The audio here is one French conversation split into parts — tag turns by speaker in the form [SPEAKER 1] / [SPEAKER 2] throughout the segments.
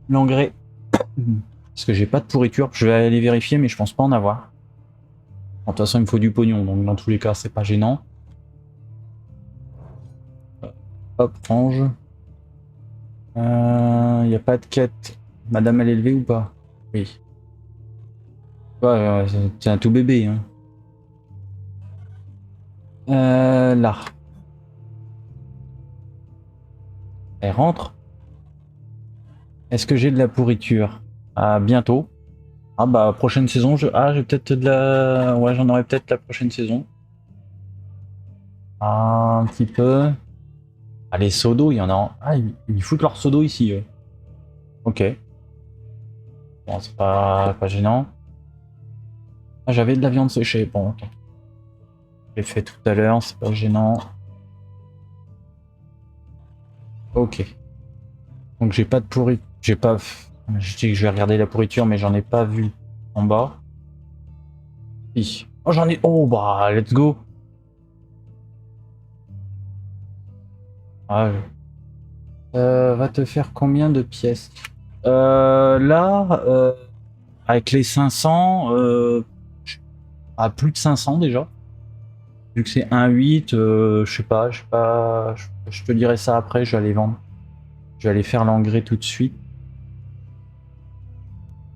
[SPEAKER 1] l'engrais. Parce que j'ai pas de pourriture. Je vais aller vérifier, mais je pense pas en avoir. De toute façon, il me faut du pognon, donc dans tous les cas, c'est pas gênant. Hop, range. Y a pas de quête. Madame, elle est élevée ou pas? Oui. Ouais, c'est un tout bébé. Hein. Là. Elle rentre. Est-ce que j'ai de la pourriture? Ah, bientôt. Ah bah, prochaine saison, j'ai peut-être de la... Ouais, j'en aurai peut-être la prochaine saison. Ah, un petit peu. Ah, les seaux d'eau, il y en a... Ah, ils foutent leur seau d'eau ici, eux. Ok. Bon, c'est pas gênant. Ah, j'avais de la viande séchée. Bon, ok. Je l'ai fait tout à l'heure, c'est pas gênant. Ok. Donc j'ai pas de pourriture. J'ai pas... Je dis que je vais regarder la pourriture, mais j'en ai pas vu en bas. Si. Oh, j'en ai... Oh, bah, let's go. Ah, va te faire combien de pièces? Là, avec les 500, à plus de 500 déjà. Vu que c'est 1,8, je sais pas, je te dirai ça après, je vais aller vendre. Je vais aller faire l'engrais tout de suite.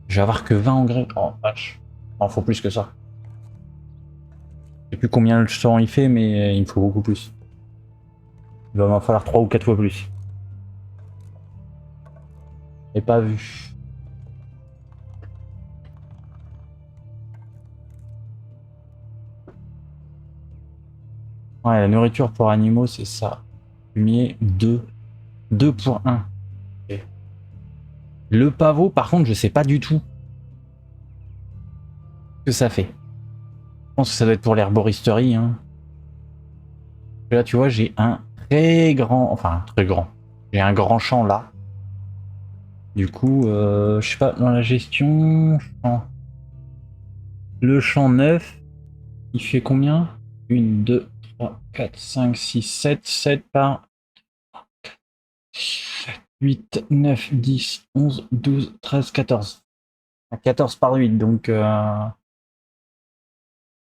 [SPEAKER 1] Je vais avoir que 20 engrais. Oh vache. Il faut plus que ça. Je sais plus combien le temps il fait, mais il me faut beaucoup plus. Il va m'en falloir 3 ou 4 fois plus. Et pas vu. Ouais, la nourriture pour animaux, c'est ça. Fumier, 2. 2 pour 1. Okay. Le pavot, par contre, je sais pas du tout ce que ça fait. Je pense que ça doit être pour l'herboristerie. Hein. Là, tu vois, j'ai un très grand... Enfin, très grand. J'ai un grand champ là. Du coup, je sais pas, dans la gestion... Le champ neuf, il fait combien? 1, 2, 3, 4, 5, 6, 7, 7 par 8, 9, 10, 11, 12, 13, 14. 14 par 8, donc il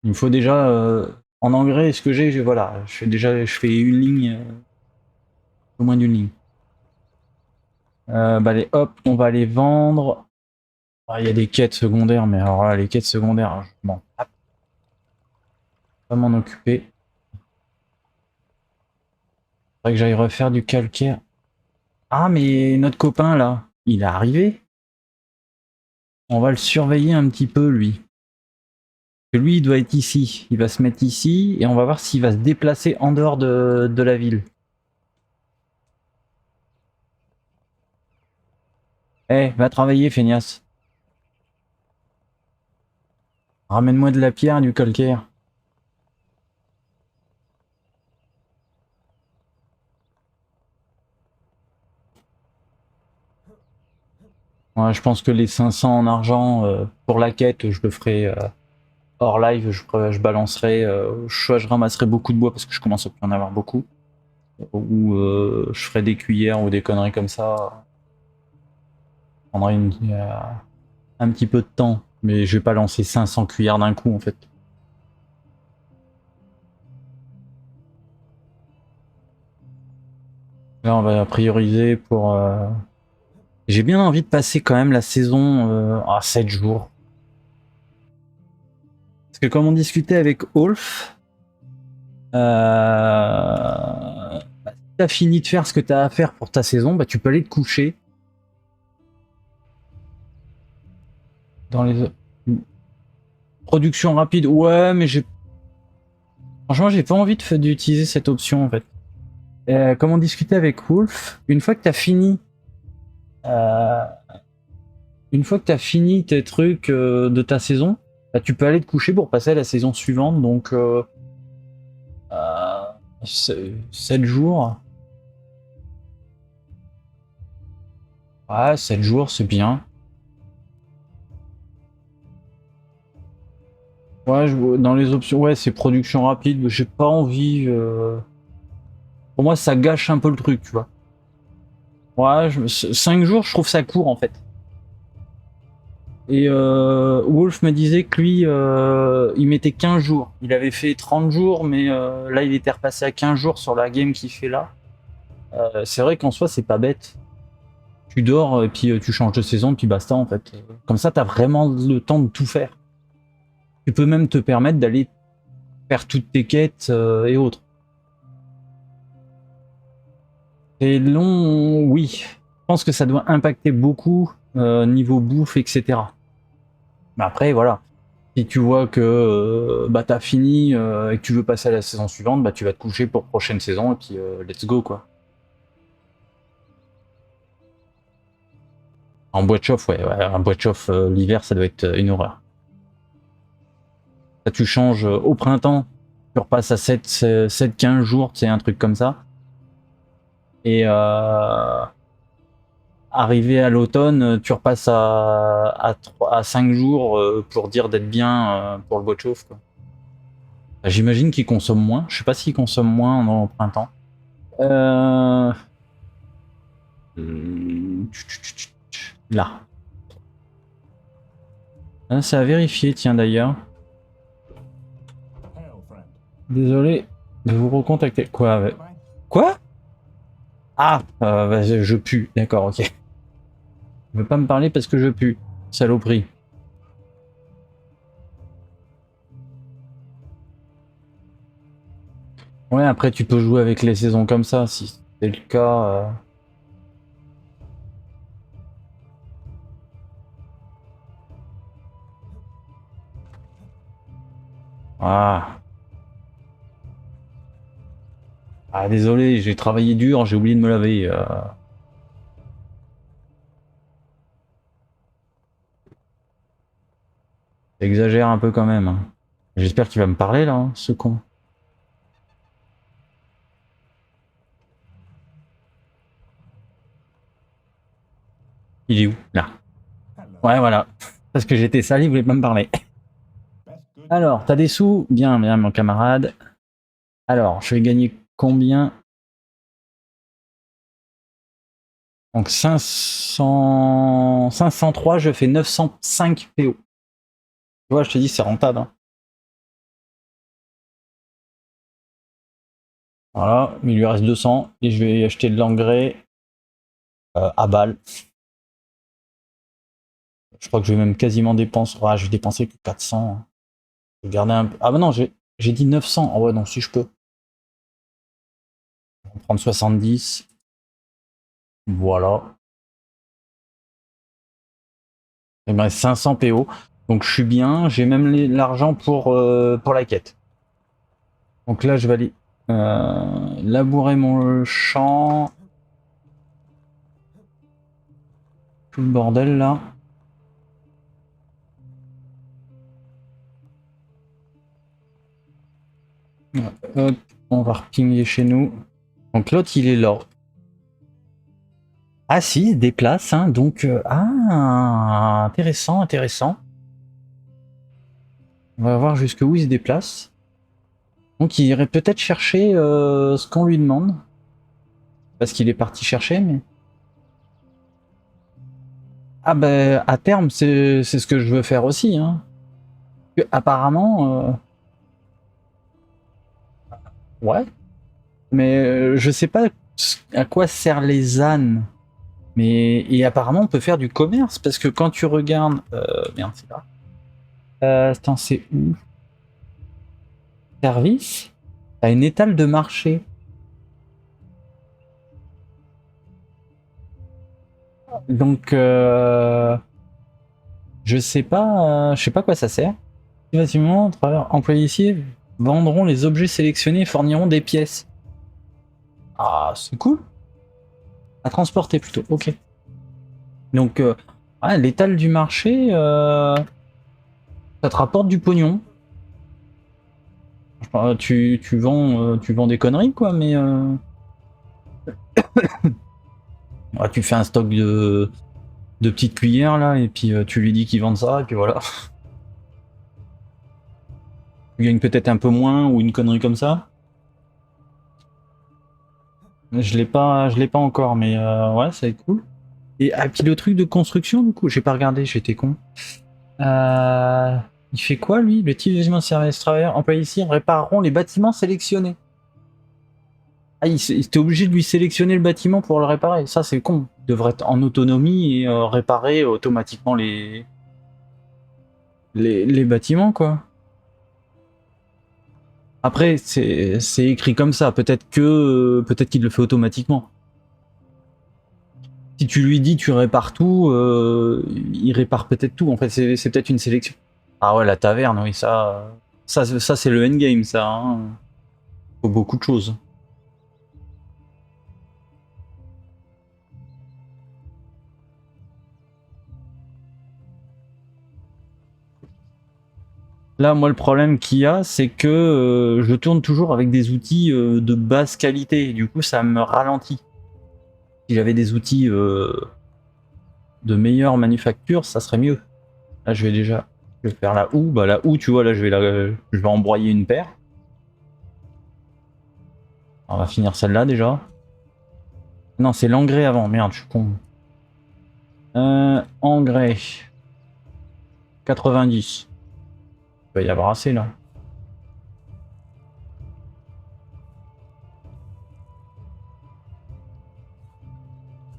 [SPEAKER 1] me faut déjà en engrais ce que j'ai, voilà, je fais une ligne, au moins d'une ligne. Bah allez, hop, on va les vendre. Ah, il y a des quêtes secondaires, mais alors là, les quêtes secondaires, je m'en pas m'en occuper. Faudrait que j'aille refaire du calcaire. Ah, mais notre copain là, il est arrivé. On va le surveiller un petit peu, lui. Lui, il doit être ici. Il va se mettre ici et on va voir s'il va se déplacer en dehors de la ville. Eh, va travailler, feignasse. Ramène-moi de la pierre et du calcaire. Ouais, je pense que les 500 en argent pour la quête, je le ferai hors live. Je balancerai. Je ramasserai beaucoup de bois parce que je commence à plus en avoir beaucoup. Ou je ferai des cuillères ou des conneries comme ça. Ça prendra un petit peu de temps. Mais je vais pas lancer 500 cuillères d'un coup en fait. Là, on va prioriser pour. J'ai bien envie de passer quand même la saison à 7 jours. Parce que comme on discutait avec Wolf, si t'as fini de faire ce que t'as à faire pour ta saison, bah tu peux aller te coucher. Dans les productions rapides, ouais, mais franchement, j'ai pas envie d'utiliser cette option en fait. Comme on discutait avec Wolf, euh, une fois que t'as fini tes trucs de ta saison, bah, tu peux aller te coucher pour passer à la saison suivante. Donc 7 jours. Ouais, 7 jours, c'est bien. Ouais, dans les options, ouais, c'est production rapide. J'ai pas envie. Pour moi, ça gâche un peu le truc, tu vois. Ouais, 5 jours, je trouve ça court en fait. Et Wolf me disait que lui, il mettait 15 jours. Il avait fait 30 jours, mais là, il était repassé à 15 jours sur la game qu'il fait là. C'est vrai qu'en soi, c'est pas bête. Tu dors et puis tu changes de saison, puis basta en fait. Comme ça, t'as vraiment le temps de tout faire. Tu peux même te permettre d'aller faire toutes tes quêtes et autres. C'est long, oui. Je pense que ça doit impacter beaucoup niveau bouffe, etc. Mais après, voilà. Si tu vois que bah, t'as fini et que tu veux passer à la saison suivante, bah, tu vas te coucher pour prochaine saison et puis let's go quoi. En boîte chauffe, ouais, un boîte chauffe l'hiver, ça doit être une horreur. Ça, tu changes au printemps, tu repasses à 7-15 jours, c'est un truc comme ça. Et arrivé à l'automne, tu repasses à 5 jours pour dire d'être bien pour le boîte chauffe. J'imagine qu'ils consomment moins. Je sais pas s'ils consomment moins au printemps. Euh... Là. Ah, c'est à vérifier, tiens d'ailleurs. Désolé de vous recontacter. Quoi Quoi? Ah, bah, je pue. D'accord, ok. Ne veux pas me parler parce que je pue. Saloperie. Ouais, après tu peux jouer avec les saisons comme ça, si c'est le cas. Ah. Ah, désolé, j'ai travaillé dur, j'ai oublié de me laver. Exagère un peu quand même, hein. J'espère qu'il va me parler là, hein, ce con. Il est où? Là. Ouais, voilà. Parce que j'étais sale, il voulait pas me parler. Alors, t'as des sous? Bien, bien, mon camarade. Alors, je vais gagner combien? Donc 503, je fais 905 PO. Tu vois, je te dis, c'est rentable. Hein. Voilà, il lui reste 200 et je vais acheter de l'engrais à balle. Je crois que je vais même quasiment dépenser. Ah, je vais dépenser que 400. Je vais garder un peu. Ah bah non, j'ai dit 900. Ah ouais, non, si je peux. On va prendre 70. Voilà. Il me reste 500 PO. Donc je suis bien. J'ai même l'argent pour la quête. Donc là, je vais aller labourer mon champ. Tout le bordel là. Hop, on va repinguer chez nous. Donc l'autre, il est là. Ah si, il se déplace, hein, donc... ah, intéressant, intéressant. On va voir jusqu'où il se déplace. Donc il irait peut-être chercher ce qu'on lui demande. Parce qu'il est parti chercher, mais... Ah ben, à terme, c'est ce que je veux faire aussi. Hein. Apparemment... ouais. Mais je sais pas à quoi servent les ânes. Mais... Et apparemment, on peut faire du commerce. Parce que quand tu regardes... merde, c'est là. Attends, c'est où? Service? T'as une étale de marché. Donc, je sais pas quoi ça sert. Effectivement, employés ici vendront les objets sélectionnés et fourniront des pièces. Ah, c'est cool. À transporter plutôt, ok. Donc, ouais, l'étal du marché, ça te rapporte du pognon. Tu vends des conneries, quoi, mais ouais, tu fais un stock de petites cuillères, là, et puis tu lui dis qu'ils vendent ça, et puis voilà. Tu gagnes peut-être un peu moins, ou une connerie comme ça. Je l'ai pas encore, mais ouais, ça va être cool. Et ah, puis le truc de construction, du coup, j'ai pas regardé, j'étais con. Euh, il fait quoi, lui? Le type de service travailleurs employés ici répareront les bâtiments sélectionnés. Ah, il était obligé de lui sélectionner le bâtiment pour le réparer. Ça, c'est con. Il devrait être en autonomie et réparer automatiquement les bâtiments, quoi. Après, c'est écrit comme ça. Peut-être qu'il le fait automatiquement. Si tu lui dis tu répares tout, il répare peut-être tout. En fait, c'est peut-être une sélection. Ah ouais, la taverne, oui, ça c'est le endgame, ça. Hein. Faut beaucoup de choses. Là, moi, le problème qu'il y a, c'est que je tourne toujours avec des outils de basse qualité. Du coup, ça me ralentit. Si j'avais des outils de meilleure manufacture, ça serait mieux. Là, je vais faire la houe. Bah, la houe, tu vois, là, je vais embroyer une paire. On va finir celle-là déjà. Non, c'est l'engrais avant. Merde, je suis con. Engrais. 90. Il va y avoir assez là.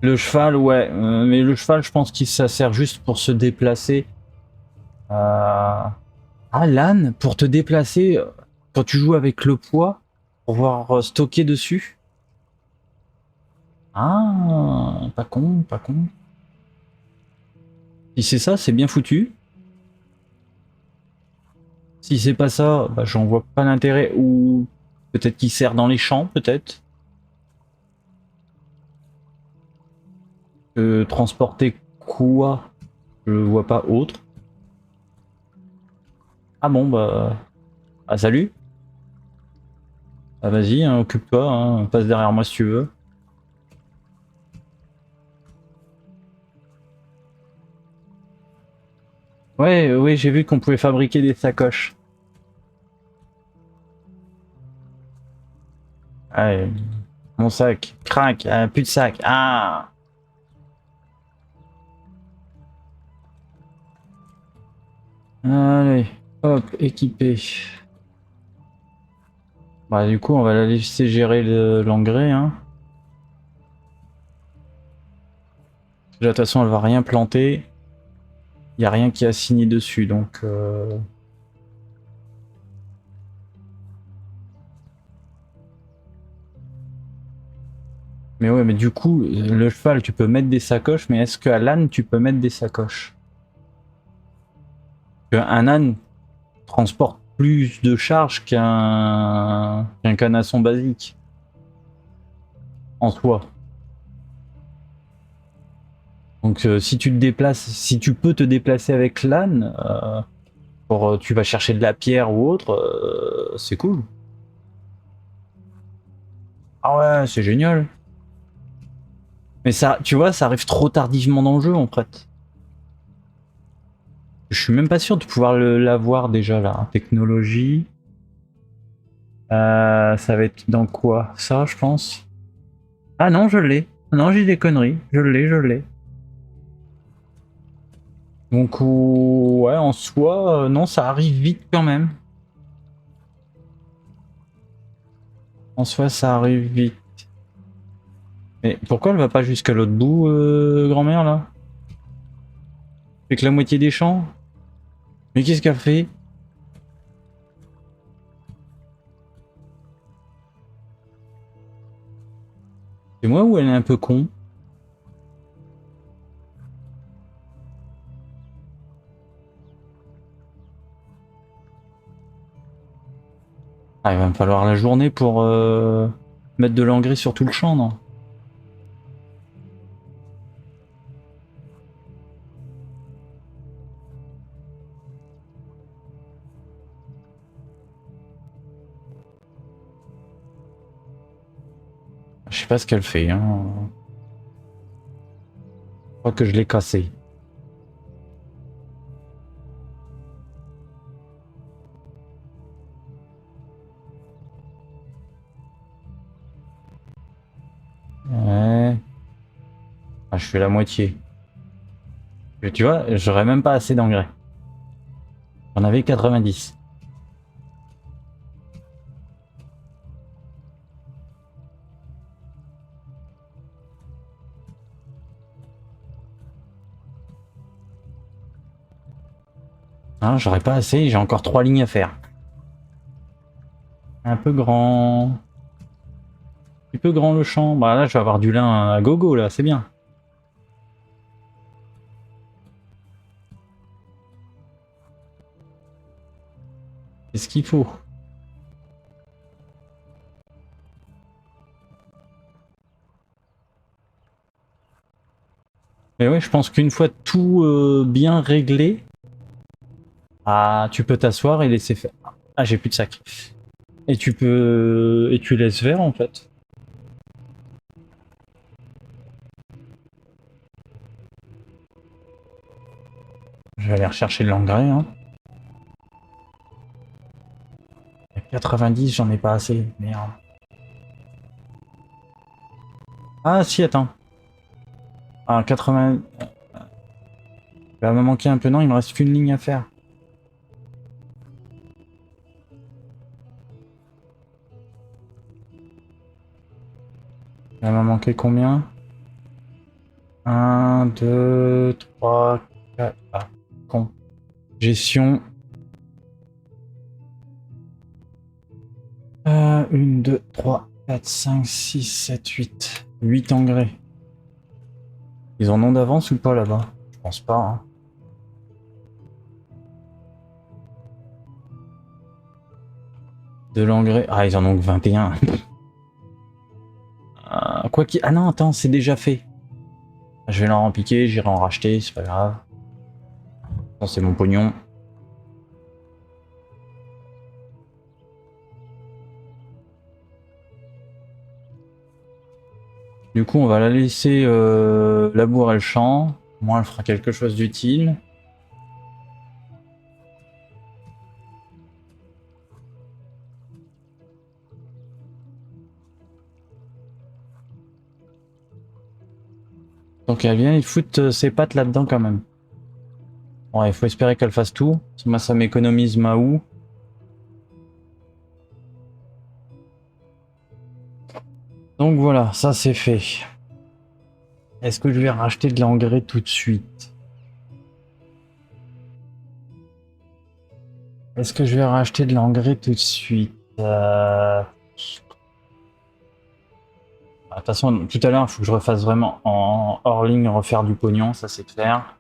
[SPEAKER 1] Le cheval, ouais. Mais le cheval, je pense qu'il ça sert juste pour se déplacer. Ah, l'âne, pour te déplacer, quand tu joues avec le poids, pour pouvoir stocker dessus. Ah, pas con, pas con. Si c'est ça, c'est bien foutu. Si c'est pas ça, bah, j'en vois pas l'intérêt. Ou peut-être qu'il sert dans les champs, peut-être. Transporter quoi? Je vois pas autre. Ah bon, bah. Ah, salut. Ah, vas-y, hein, occupe-toi, hein, passe derrière moi si tu veux. Ouais, oui, j'ai vu qu'on pouvait fabriquer des sacoches. Ouais, mon sac, crac, plus de sac. Ah! Allez, hop, équipé. Bah, du coup, on va la laisser gérer l'engrais. Hein. De toute façon, elle va rien planter. Il n'y a rien qui est assigné dessus, donc... Mais ouais, mais du coup, le cheval, tu peux mettre des sacoches, mais est-ce qu'à l'âne, tu peux mettre des sacoches? Un âne transporte plus de charge qu'un canasson basique, en soi. Donc si tu te déplaces, si tu peux te déplacer avec l'âne, tu vas chercher de la pierre ou autre, c'est cool. Ah ouais, c'est génial. Mais ça, tu vois, ça arrive trop tardivement dans le jeu en fait. Je suis même pas sûr de pouvoir l'avoir déjà là. Hein. Technologie. Ça va être dans quoi? Ça, je pense. Ah non, je l'ai. Non, j'ai des conneries. Je l'ai. Donc ouais, en soi, non, ça arrive vite quand même. En soi, ça arrive vite. Mais pourquoi elle va pas jusqu'à l'autre bout, grand-mère là? Fait que la moitié des champs? Mais qu'est-ce qu'elle fait? C'est moi ou elle est un peu con? Ah, il va me falloir la journée pour mettre de l'engrais sur tout le champ, non? Je sais pas ce qu'elle fait, hein. Je crois que je l'ai cassé. fais la moitié. Et tu vois, j'aurais même pas assez d'engrais. J'en avais 90. Hein, j'aurais pas assez, j'ai encore 3 lignes à faire. Un peu grand. Un petit peu grand le champ. Bah là, je vais avoir du lin à gogo, là, c'est bien. C'est ce qu'il faut. Mais ouais, je pense qu'une fois tout bien réglé, ah, tu peux t'asseoir et laisser faire. Ah, j'ai plus de sac. Et tu peux... Et tu laisses faire, en fait. Je vais aller rechercher de l'engrais, hein. 90, j'en ai pas assez. Merde. Ah si, attends. Ah, 80... Il va me manquer un peu, non, il me reste qu'une ligne à faire. Il va me manquer combien? 1, 2, 3, 4... Ah, con. Gestion. 1, 2, 3, 4, 5, 6, 7, 8. 8 engrais. Ils en ont d'avance ou pas là-bas? Je pense pas, hein. De l'engrais. Ah, ils en ont que 21. Quoi qu'il... Ah non, attends, c'est déjà fait. Je vais leur en piquer, j'irai en racheter, c'est pas grave. Non, c'est mon pognon. Du coup, on va la laisser labourer le champ. Au moins, elle fera quelque chose d'utile. Donc elle vient, il fout ses pattes là-dedans quand même. Bon, il faut espérer qu'elle fasse tout. Moi, ça m'économise ma houe. Donc voilà, ça c'est fait. Est-ce que je vais racheter de l'engrais tout de suite? Est-ce que je vais racheter de l'engrais tout de suite? De toute façon, tout à l'heure, il faut que je refasse vraiment en hors ligne, refaire du pognon, ça c'est clair.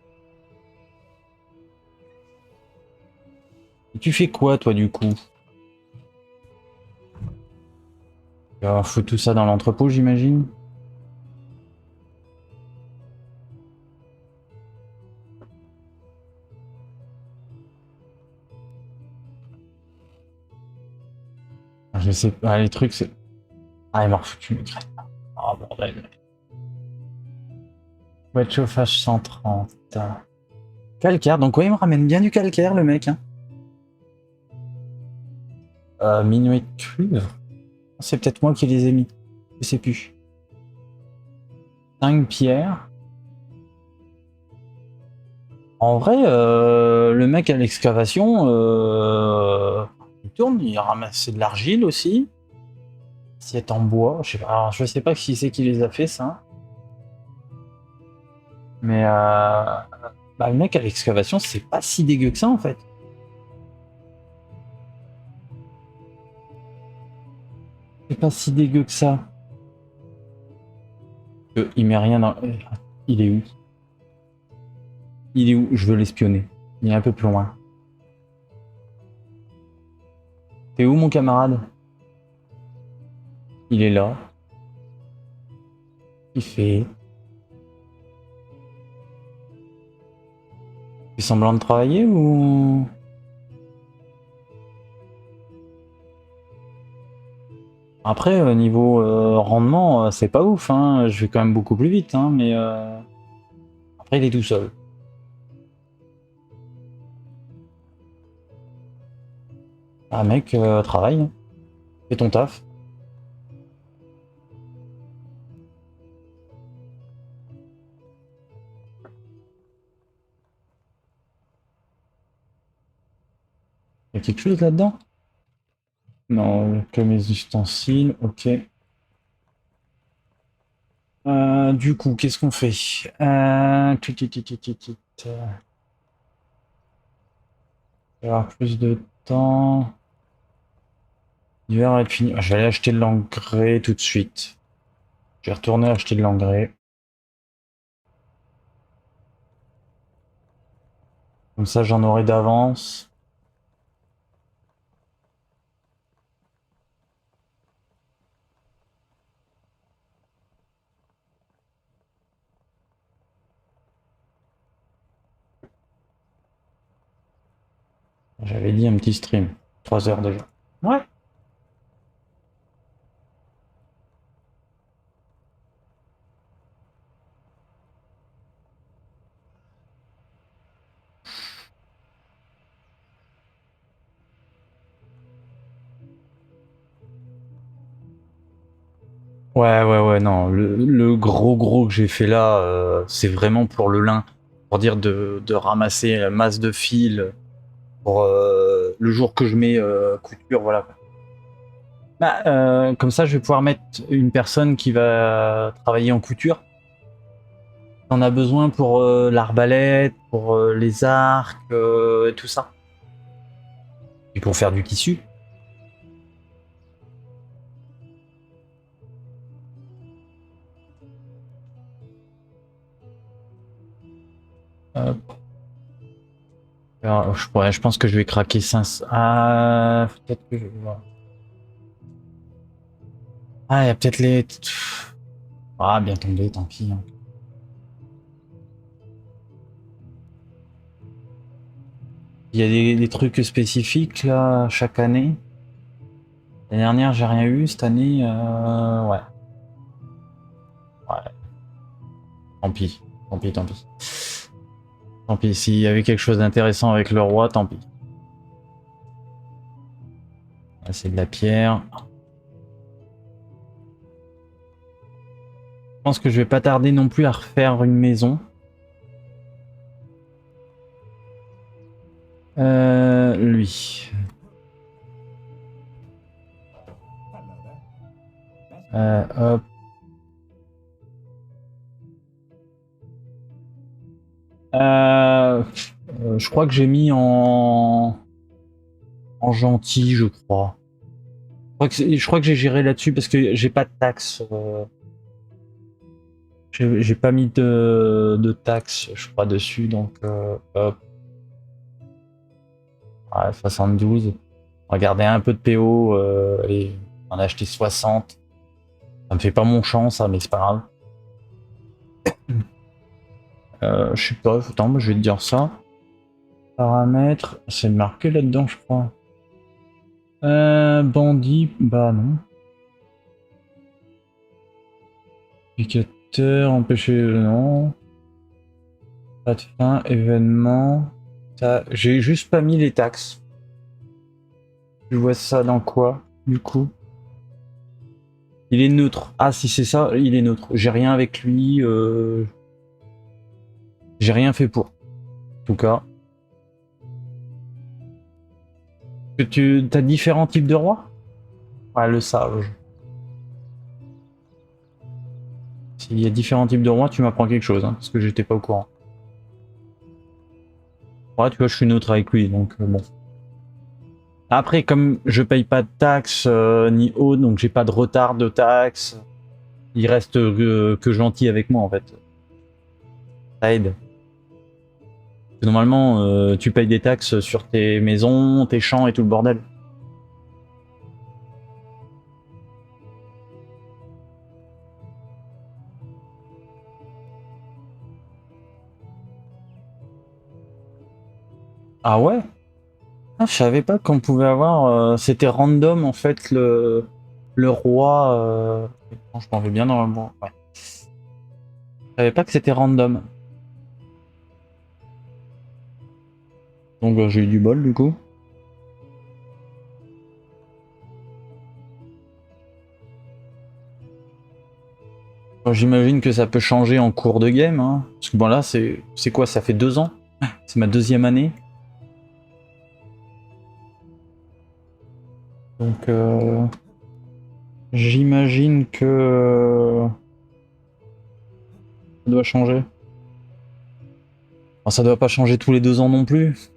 [SPEAKER 1] Et tu fais quoi, toi, du coup? Tu vas foutre tout ça dans l'entrepôt, j'imagine? Je sais pas, les trucs, c'est... Ah, il m'a refoutu mes crêpes. Ah, bordel. Ouais, de chauffage 130. Calcaire, donc ouais, il me ramène bien du calcaire, le mec. Hein. Minuit de cuivre. C'est peut-être moi qui les ai mis. Je sais plus. 5 pierres. En vrai, le mec à l'excavation, il tourne, il ramasse de l'argile aussi. Assiette en bois. Je sais pas, alors, je sais pas qui c'est qui les a fait, ça. Mais bah, le mec à l'excavation, c'est pas si dégueu que ça, en fait. C'est pas si dégueu que ça. Il met rien dans... Il est où? Il est où? Je veux l'espionner. Il est un peu plus loin. T'es où, mon camarade? Il est là. Il fait... Il fait semblant de travailler ou... Après, niveau rendement, c'est pas ouf. Hein. Je vais quand même beaucoup plus vite. Hein, mais après, il est tout seul. Ah, mec, travaille. Fais ton taf. Il y a quelque chose là-dedans? Non, que mes ustensiles, ok. Du coup, qu'est-ce qu'on fait? Je vais avoir plus de temps. L'hiver va être fini. Je vais aller acheter de l'engrais tout de suite. Je vais retourner acheter de l'engrais. Comme ça, j'en aurai d'avance. J'avais dit un petit stream. 3 heures déjà. Ouais. Ouais, non. Le gros que j'ai fait là, c'est vraiment pour le lin. Pour dire de ramasser la masse de fil pour le jour que je mets couture, voilà. Bah, comme ça, je vais pouvoir mettre une personne qui va travailler en couture. On a besoin pour l'arbalète, pour les arcs, et tout ça. Et pour faire du tissu. Hop. Alors, je pense que je vais craquer 500. Ah, peut-être que je vais voir. Ah, il y a peut-être les. Ah, bien tombé, tant pis. Hein. Il y a des trucs spécifiques là chaque année. L'année dernière, j'ai rien eu. Cette année, ouais. Ouais. Tant pis. Tant pis, tant pis. Tant pis. S'il y avait quelque chose d'intéressant avec le roi, tant pis. Là, c'est de la pierre. Je pense que je vais pas tarder non plus à refaire une maison. Lui. Hop. Je crois que j'ai mis en gentil, je crois. Je crois que j'ai géré là-dessus parce que j'ai pas de taxes. J'ai pas mis de taxes, je crois, dessus, donc hop. Ouais, 72. Regardez un peu de PO, allez, on a acheté 60. Ça me fait pas mon champ, ça, mais c'est pas grave. Je sais pas, attends, je vais te dire ça. Paramètres, c'est marqué là-dedans, je crois. Bandit, bah non. Indicateur, empêcher, non. Pas de fin, événement. J'ai juste pas mis les taxes. Je vois ça dans quoi, du coup? Il est neutre. Ah, si c'est ça, il est neutre. J'ai rien avec lui. J'ai rien fait pour. En tout cas. Que tu as différents types de rois? Ouais, le sage. S'il y a différents types de rois, tu m'apprends quelque chose, hein, parce que j'étais pas au courant. Ouais, tu vois, je suis neutre avec lui, donc bon. Après, comme je paye pas de taxes ni autre, donc j'ai pas de retard de taxes, il reste que gentil avec moi en fait. Ça aide. Normalement, tu payes des taxes sur tes maisons, tes champs et tout le bordel. Ah ouais? Ah, je savais pas qu'on pouvait avoir. C'était random en fait le roi. Je m'en vais bien normalement. Ouais. Je savais pas que c'était random. Donc j'ai eu du bol du coup. J'imagine que ça peut changer en cours de game. Hein. Parce que bon là c'est quoi? Ça fait 2 ans. C'est ma 2e année. Donc j'imagine que ça doit changer. Enfin, ça doit pas changer tous les 2 ans non plus.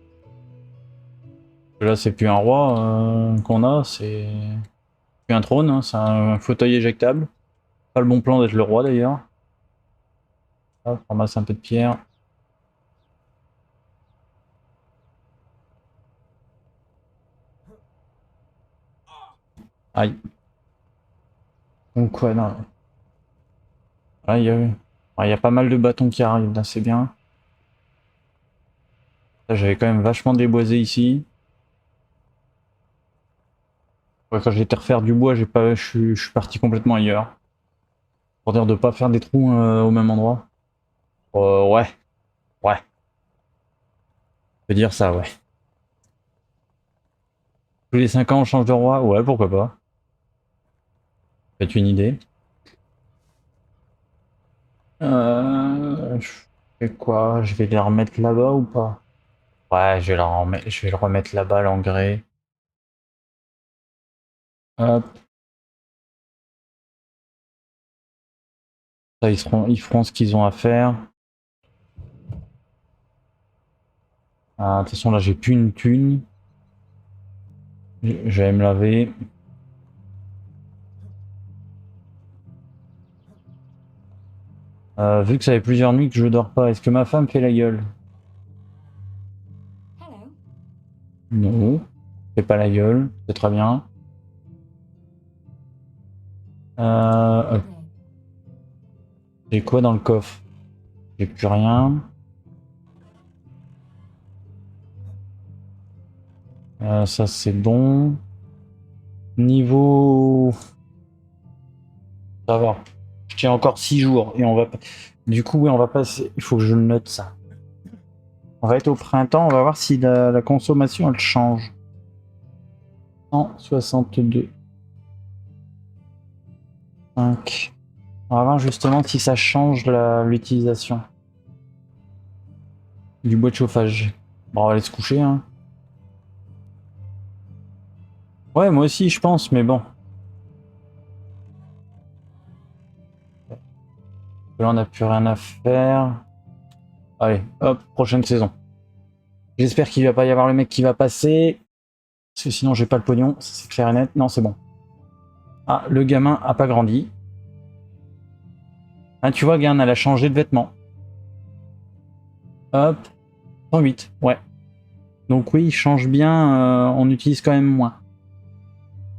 [SPEAKER 1] Là, c'est plus un roi qu'on a, c'est plus un trône, hein, c'est un fauteuil éjectable. Pas le bon plan d'être le roi d'ailleurs. Hop, on ramasse un peu de pierre. Aïe. Donc ouais, non. Là, il y a pas mal de bâtons qui arrivent, là, c'est bien. J'avais quand même vachement déboisé ici. Ouais, quand j'étais refaire du bois, je suis parti complètement ailleurs. Pour dire de pas faire des trous au même endroit. Ouais, ouais. Je peux dire ça, ouais. Tous les 5 ans, on change de roi? Ouais, pourquoi pas. C'est une idée. Je fais quoi? Je vais les remettre là-bas ou pas? Ouais, je vais le remettre là-bas, l'engrais. Hop. Ça, ils feront ce qu'ils ont à faire. Ah, de toute façon, là, j'ai plus une thune. Je vais me laver. Vu que ça fait plusieurs nuits que je dors pas, est-ce que ma femme fait la gueule? Non. Fait pas la gueule, c'est très bien. Hop. J'ai quoi dans le coffre? J'ai plus rien. Ça c'est bon. Niveau... Ça va. Je tiens encore 6 jours et on va... Du coup, oui, on va passer... Il faut que je le note ça. On va être au printemps, on va voir si la consommation elle change. 162. 5. On va voir justement si ça change l'utilisation du bois de chauffage. Bon, on va aller se coucher, hein. Ouais, moi aussi, je pense, mais bon. Là, on n'a plus rien à faire. Allez, hop, prochaine saison. J'espère qu'il va pas y avoir le mec qui va passer. Parce que sinon, j'ai pas le pognon. C'est clair et net. Non, c'est bon. Ah, le gamin a pas grandi. Ah, tu vois, Gain, elle a changé de vêtements. Hop, 108, ouais. Donc oui, il change bien. On utilise quand même moins.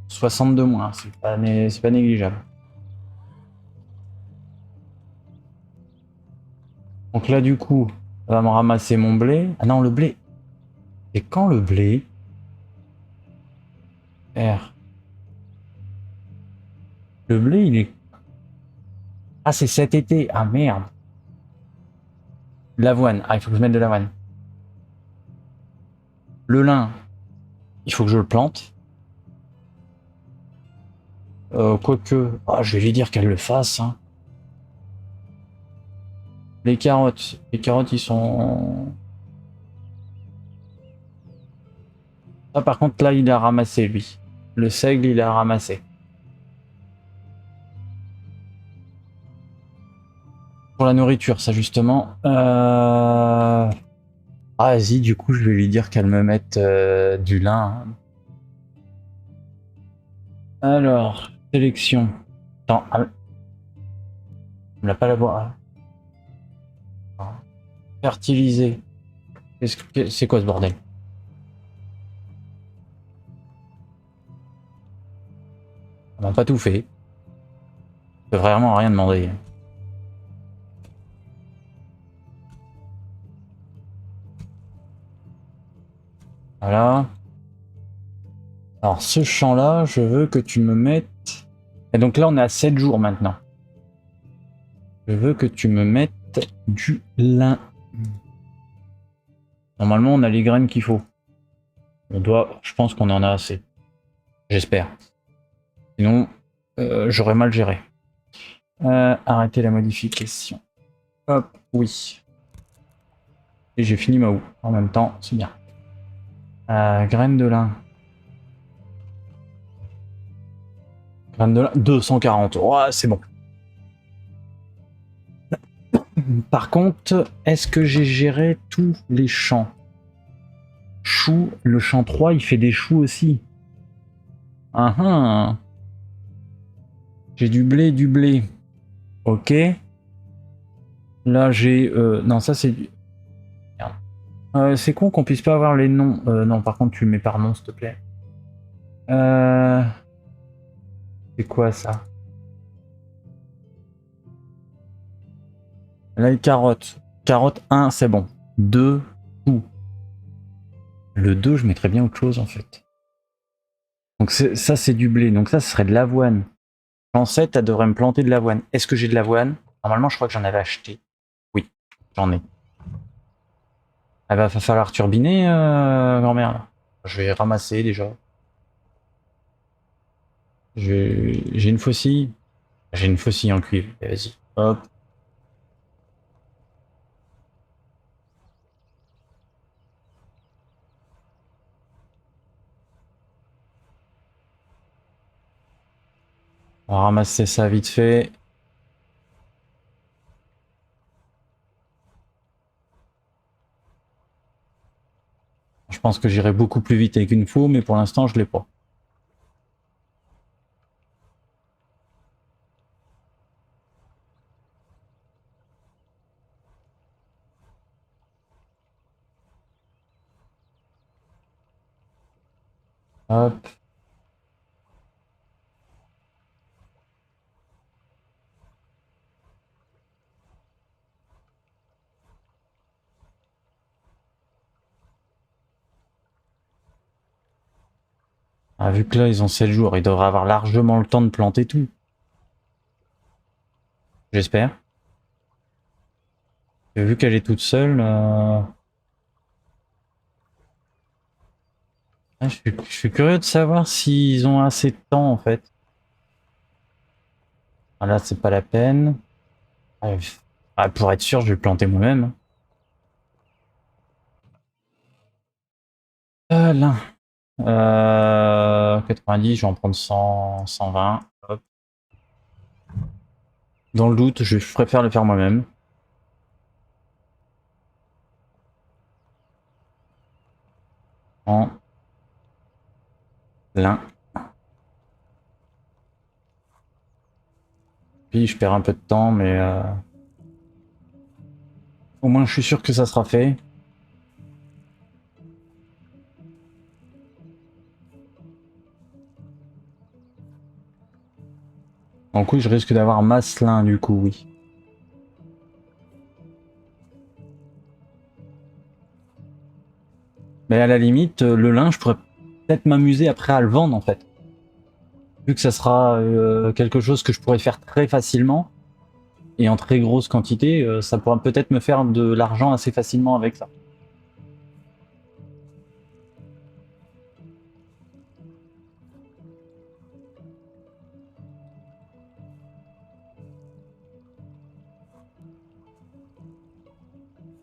[SPEAKER 1] 62 moins, c'est pas négligeable. Donc là, du coup, ça va me ramasser mon blé. Ah non, le blé. C'est quand le blé? R. Le blé, il est... Ah, c'est cet été. Ah merde. L'avoine. Ah, il faut que je mette de l'avoine. Le lin, il faut que je le plante. Quoique... Ah, je vais lui dire qu'elle le fasse. Hein. Les carottes. Les carottes, ils sont... Ah, par contre, là, il a ramassé, lui. Le seigle, il a ramassé. Pour la nourriture, ça, justement. Ah, vas-y, du coup, je vais lui dire qu'elle me mette du lin. Hein. Alors, sélection. Attends, on n'a pas la boire. Fertiliser. C'est quoi ce bordel? On n'a pas tout fait. On peut vraiment rien demander. Voilà. Alors, ce champ-là, je veux que tu me mettes... Et donc là, on est à 7 jours maintenant. Je veux que tu me mettes du lin. Normalement, on a les graines qu'il faut. Je pense qu'on en a assez. J'espère. Sinon, j'aurais mal géré. Arrêter la modification. Hop, oui. Et j'ai fini ma houe. En même temps, c'est bien. Graines de lin. Graines de lin, 240. Ouais, c'est bon. Par contre, est-ce que j'ai géré tous les champs? Choux, le champ 3, il fait des choux aussi. Ah ah. J'ai du blé, du blé. Ok. Là, j'ai... non, ça, c'est du... c'est con qu'on puisse pas avoir les noms. Non, par contre, tu le mets par nom, s'il te plaît. C'est quoi, ça? Là, les carottes. Carotte 1, c'est bon. 2, tout. Le 2, je mettrais bien autre chose, en fait. Donc ça, c'est du blé. Donc ça, ce serait de l'avoine. En 7, elle devrait me planter de l'avoine. Est-ce que j'ai de l'avoine? Normalement, je crois que j'en avais acheté. Oui, j'en ai. Il va falloir turbiner, grand-mère. Là. Je vais ramasser déjà. J'ai une faucille. J'ai une faucille en cuivre. Vas-y. Hop. On va ramasser ça vite fait. Je pense que j'irai beaucoup plus vite avec une faux, mais pour l'instant, je l'ai pas. Hop. Ah, vu que là, ils ont 7 jours, ils devraient avoir largement le temps de planter tout. J'espère. Vu qu'elle est toute seule... je suis curieux de savoir s'ils ont assez de temps, en fait. Ah, là, c'est pas la peine. Pour être sûr, je vais le planter moi-même. Là. 90, je vais en prendre 100, 120. Hop. Dans le doute, je préfère le faire moi-même. En lin. Puis je perds un peu de temps, mais au moins je suis sûr que ça sera fait. Donc oui, je risque d'avoir masse lin du coup, oui. Mais à la limite, le lin, je pourrais peut-être m'amuser après à le vendre en fait. Vu que ça sera quelque chose que je pourrais faire très facilement et en très grosse quantité, ça pourra peut-être me faire de l'argent assez facilement avec ça.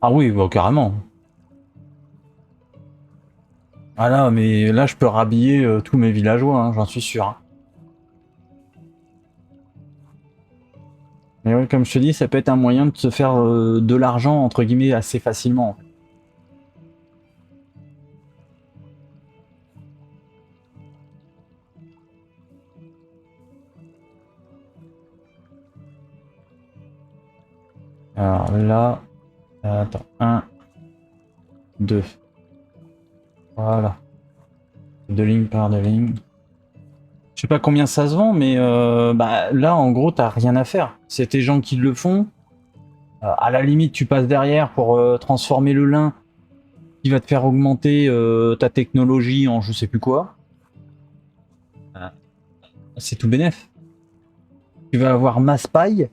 [SPEAKER 1] Ah oui, bah, carrément. Ah là, mais là, je peux rhabiller tous mes villageois, hein, j'en suis sûr. Hein. Mais ouais, comme je te dis, ça peut être un moyen de se faire de l'argent, entre guillemets, assez facilement. En fait. Alors là, attends, 1, 2. Voilà. 2 lignes par 2 lignes. Je sais pas combien ça se vend, mais bah, là, en gros, t'as rien à faire. C'est tes gens qui le font. À la limite, tu passes derrière pour transformer le lin qui va te faire augmenter ta technologie en je sais plus quoi. C'est tout bénef. Tu vas avoir masse paille.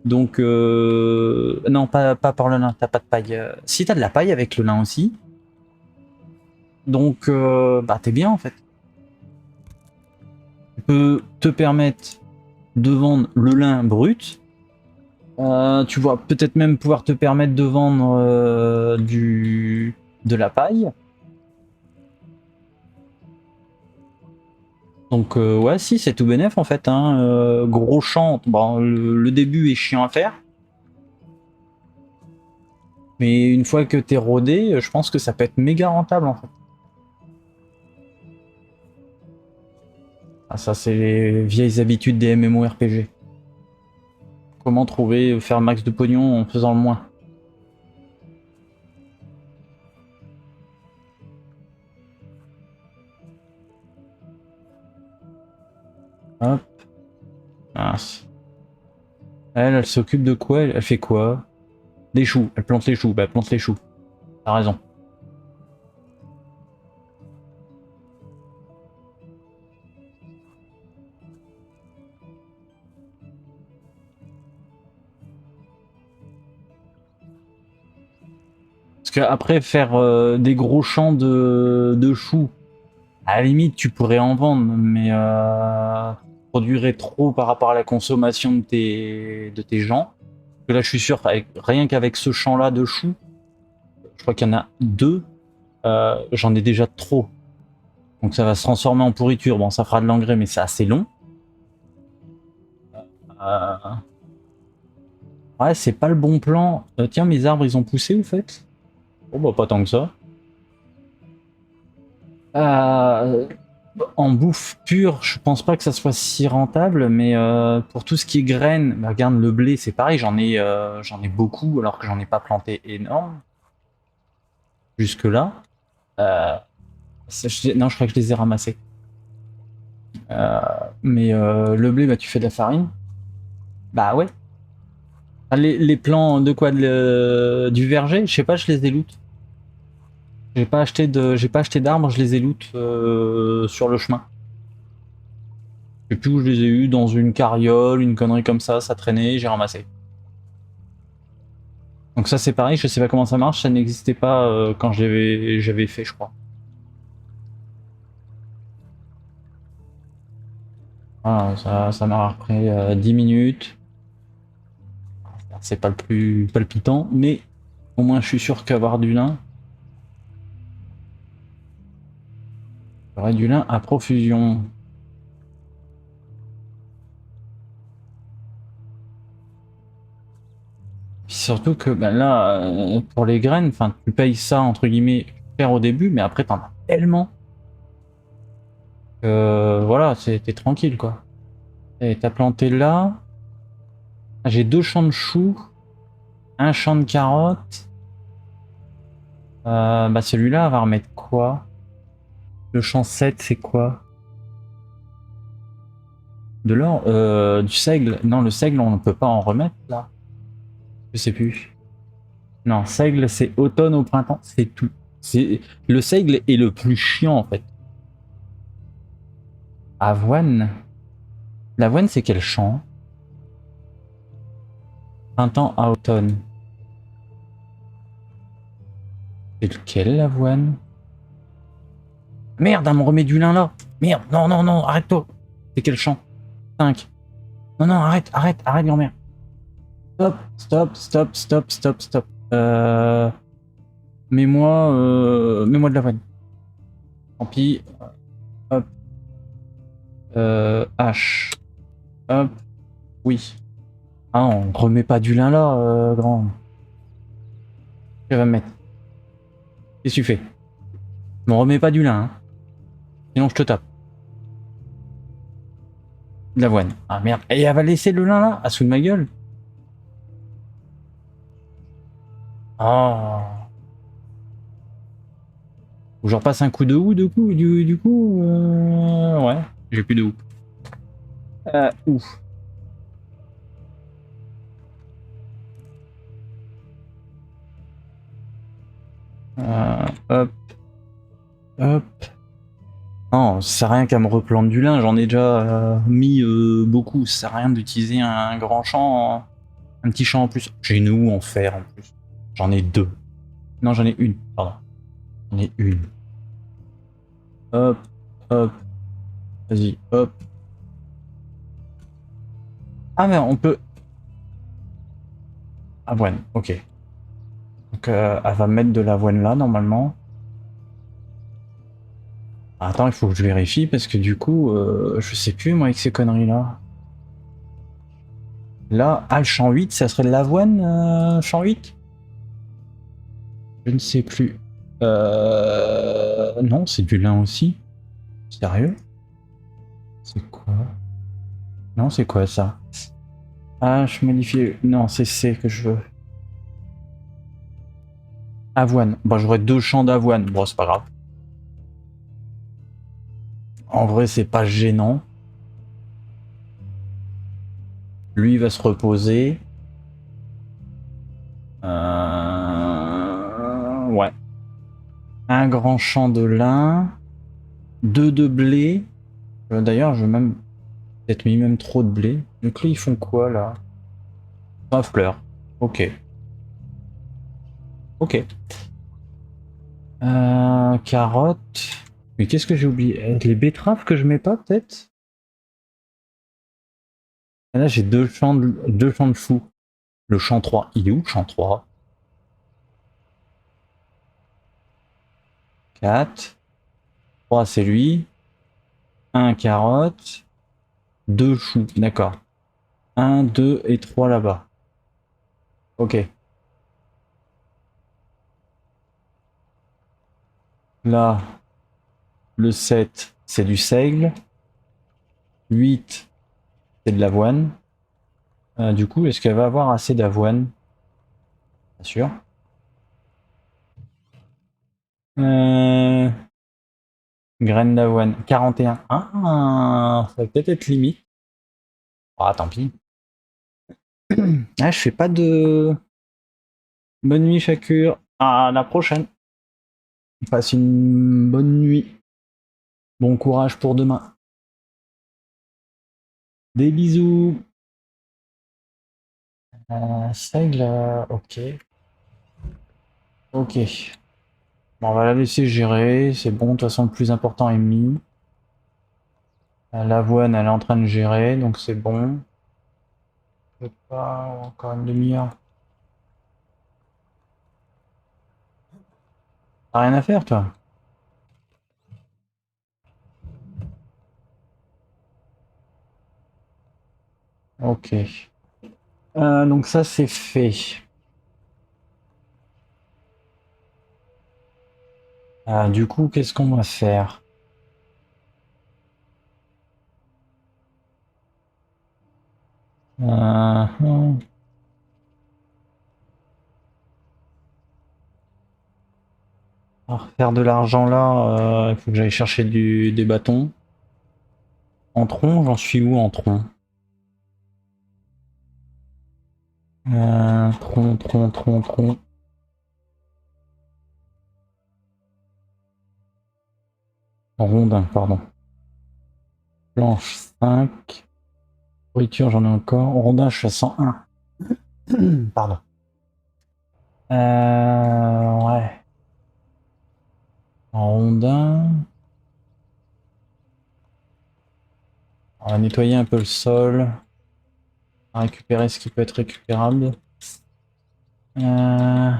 [SPEAKER 1] Donc, non, pas pour le lin, t'as pas de paille. Si, t'as de la paille avec le lin aussi. Donc, bah, t'es bien en fait. Tu peux te permettre de vendre le lin brut. Tu vas peut-être même pouvoir te permettre de vendre de la paille. Donc ouais, si, c'est tout bénef en fait. Hein. Gros champ, bon, le début est chiant à faire. Mais une fois que t'es rodé, je pense que ça peut être méga rentable en fait. Ah, ça, c'est les vieilles habitudes des MMORPG. Comment trouver, faire max de pognon en faisant le moins. Hop. Mince. Elle s'occupe de quoi? Elle fait quoi? Des choux. Elle plante les choux. Bah, elle plante les choux. T'as raison. Parce qu'après, faire des gros champs de choux, à la limite, tu pourrais en vendre, mais produirait trop par rapport à la consommation de tes gens. Parce que là, je suis sûr, rien qu'avec ce champ-là de choux, je crois qu'il y en a deux, j'en ai déjà trop. Donc ça va se transformer en pourriture. Bon, ça fera de l'engrais, mais c'est assez long. Euh, Ouais, c'est pas le bon plan. Tiens, mes arbres, ils ont poussé, ou fait? Bon, bah, pas tant que ça. Euh, En bouffe pure, je pense pas que ça soit si rentable, mais pour tout ce qui est graines, bah, regarde le blé, c'est pareil, j'en ai beaucoup alors que j'en ai pas planté énorme jusque-là. Euh, non, je crois que je les ai ramassés. Euh, mais le blé, bah, tu fais de la farine. Bah ouais. Ah, les plants de quoi du verger, je sais pas, je les ai loot. J'ai pas acheté d'arbres, je les ai loot sur le chemin. Je sais plus où je les ai eu, dans une carriole, une connerie comme ça traînait, j'ai ramassé. Donc ça c'est pareil, je sais pas comment ça marche, ça n'existait pas quand j'avais fait, je crois. Voilà, ça m'a repris 10 minutes. C'est pas le plus palpitant, mais au moins je suis sûr qu'avoir du lin, j'aurai du lin à profusion. Puis surtout que ben là, pour les graines, enfin tu payes ça entre guillemets cher au début, mais après t'en as tellement que voilà, t'es tranquille quoi. Et t'as planté là, j'ai 2 champs de choux, un champ de carottes. Bah celui-là, on va remettre quoi? Le champ 7, c'est quoi? De l'or? Du seigle? Non, le seigle, on ne peut pas en remettre là. Je sais plus. Non, seigle, c'est automne au printemps, c'est tout. Le seigle est le plus chiant en fait. Avoine. L'avoine, c'est quel champ? Printemps à automne. C'est lequel l'avoine? Merde, elle me remet du lin là. Merde, non, non, non, arrête-toi. C'est quel champ? 5. Non, non, arrête, grand-mère. Stop. Mets-moi de l'avoine. Tant pis. Hop. H. Hop. Oui. Ah, on remet pas du lin là, grand. Je vais me mettre. Qu'est-ce que tu fais? On remet pas du lin, hein. Sinon je te tape. De l'avoine. Ah merde. Et elle va laisser le lin là? À sous de ma gueule? Ah. Faut que je repasse un coup de houe, du coup. Ouais. J'ai plus de houe. Ouf. Hop. Hop. Non, ça sert à rien qu'à me replante du lin, j'en ai déjà mis beaucoup, ça sert à rien d'utiliser un grand champ, un petit champ en plus. J'ai une houe en fer en plus. J'en ai 2. Non, j'en ai une, pardon. J'en ai une. Hop, hop, vas-y, hop. Ah mais on peut... Avoine, ok. Donc elle va mettre de l'avoine là, normalement. Attends, il faut que je vérifie parce que du coup, je sais plus moi avec ces conneries-là. Là, ah, le champ 8, ça serait de l'avoine, champ 8? Je ne sais plus. Non, c'est du lin aussi. Sérieux? C'est quoi? Non, c'est quoi ça? Ah, je modifie. Non, c'est C que je veux. Avoine. Bon, j'aurais 2 champs d'avoine. Bon, c'est pas grave. En vrai, c'est pas gênant. Lui, il va se reposer. Ouais. Un grand champ de lin. 2 de blé. D'ailleurs, je vais même peut-être mis même trop de blé. Donc là, ils font quoi là? 3 fleurs. Ok. Ok. Carottes. Mais qu'est-ce que j'ai oublié? Les betteraves que je mets pas, peut-être? Là, j'ai 2 champs de choux. Le champ 3. Il est où le champ 3? 4. 3, c'est lui. 1 carotte. 2 choux. D'accord. 1, 2 et 3 là-bas. Ok. Là, le 7, c'est du seigle. 8, c'est de l'avoine. Du coup, est-ce qu'elle va avoir assez d'avoine? Bien sûr. Graines d'avoine. 41. Ah, ça va peut-être être limite. Ah, tant pis. Ah, je fais pas de... Bonne nuit, Shakur. À la prochaine. Passe une bonne nuit. Bon courage pour demain. Des bisous. Seigle, ok. Ok. Bon, on va la laisser gérer. C'est bon, de toute façon, le plus important est mis. L'avoine, elle est en train de gérer, donc c'est bon. Je sais pas, encore une demi-heure. T'as rien à faire, toi? Ok. Donc ça, c'est fait. Du coup, qu'est-ce qu'on va faire? Hmm. Alors, faire de l'argent là, il faut que j'aille chercher des bâtons. En tronc, j'en suis où en tronc? Tronc. Rondin, pardon. Planche 5. Nourriture, j'en ai encore. Rondin, je suis à 101. Pardon. Ouais. En rondin. On va nettoyer un peu le sol. On va récupérer ce qui peut être récupérable. Euh,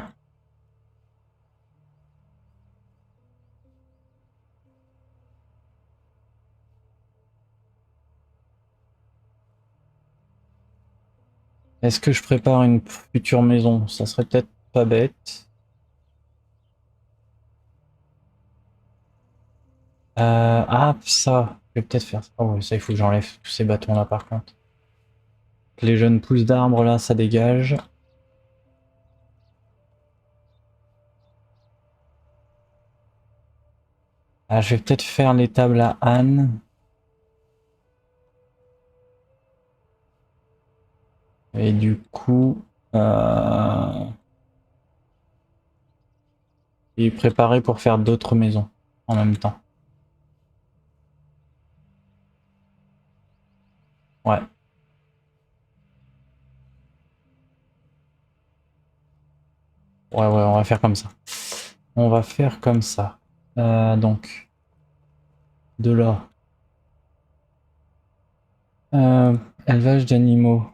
[SPEAKER 1] Est-ce que je prépare une future maison? Ça serait peut-être pas bête. Ah, ça. Je vais peut-être faire ça. Oh, oui, ça, il faut que j'enlève tous ces bâtons-là, par contre. Les jeunes pousses d'arbres, là, ça dégage. Ah, je vais peut-être faire l'étable à Anne. Et du coup... et préparer pour faire d'autres maisons en même temps. Ouais. Ouais, on va faire comme ça. On va faire comme ça. Donc, de là. Élevage d'animaux.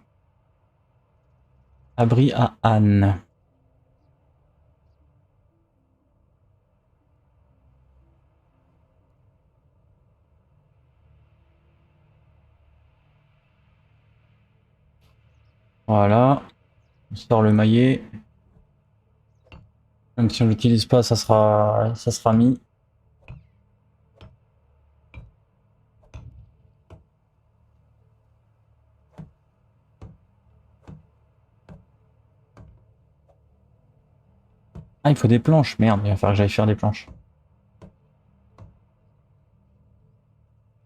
[SPEAKER 1] Abri à Anne. Voilà. On sort le maillet. Même si on l'utilise pas, ça sera mis. Ah, il faut des planches. Merde, il va falloir que j'aille faire des planches.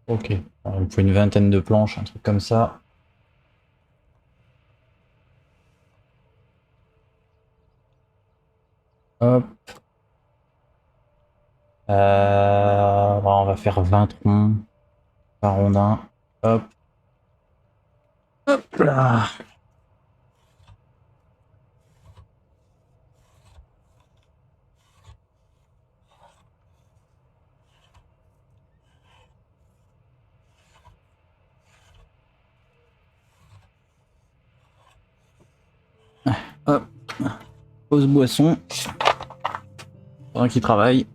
[SPEAKER 1] Ok. Alors, il faut une vingtaine de planches, un truc comme ça. Hop. Bon, on va faire 20 troncs par rondin. Hop. Hop là. Hop. Pause boisson. Pendant qu'il travaille.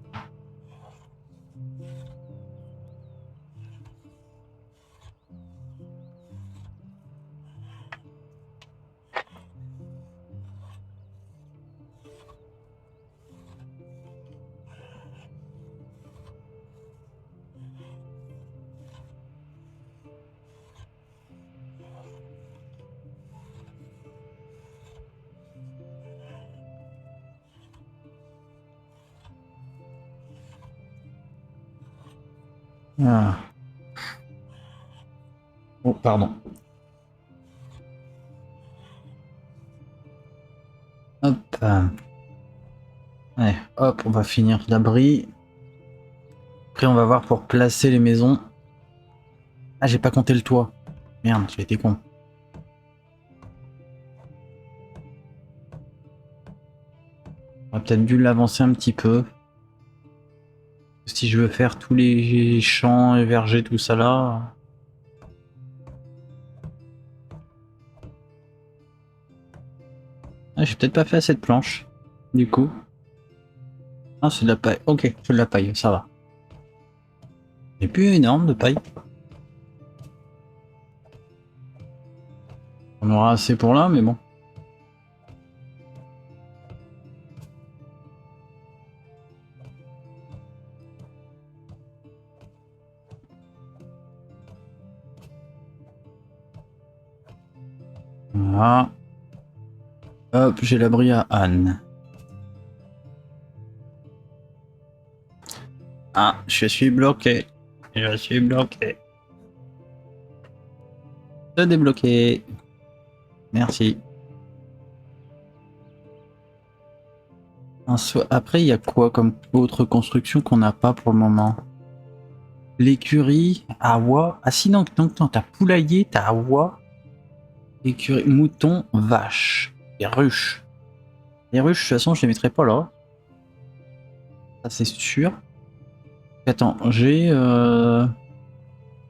[SPEAKER 1] Ah. Oh, pardon. Hop. Allez, hop, on va finir l'abri. Après, on va voir pour placer les maisons. Ah, j'ai pas compté le toit. Merde, j'ai été con. On aurait peut-être dû l'avancer un petit peu. Si je veux faire tous les champs et vergers, tout ça là. Ah, j'ai peut-être pas fait assez de planches. Du coup. Ah, c'est de la paille. Ok, c'est de la paille, ça va. C'est plus énorme de paille. On aura assez pour là, mais bon. Voilà. Hop, j'ai l'abri à Anne. Ah, je suis bloqué. Je suis bloqué. Se débloquer. Merci. Après, il y a quoi comme autre construction qu'on n'a pas pour le moment? L'écurie, Awa. Ah si, non, t'as poulailler, t'as Awa. Écurie, mouton, vache. Et ruches. Les ruches, de toute façon, je les mettrai pas là. Ça, c'est sûr. Attends, j'ai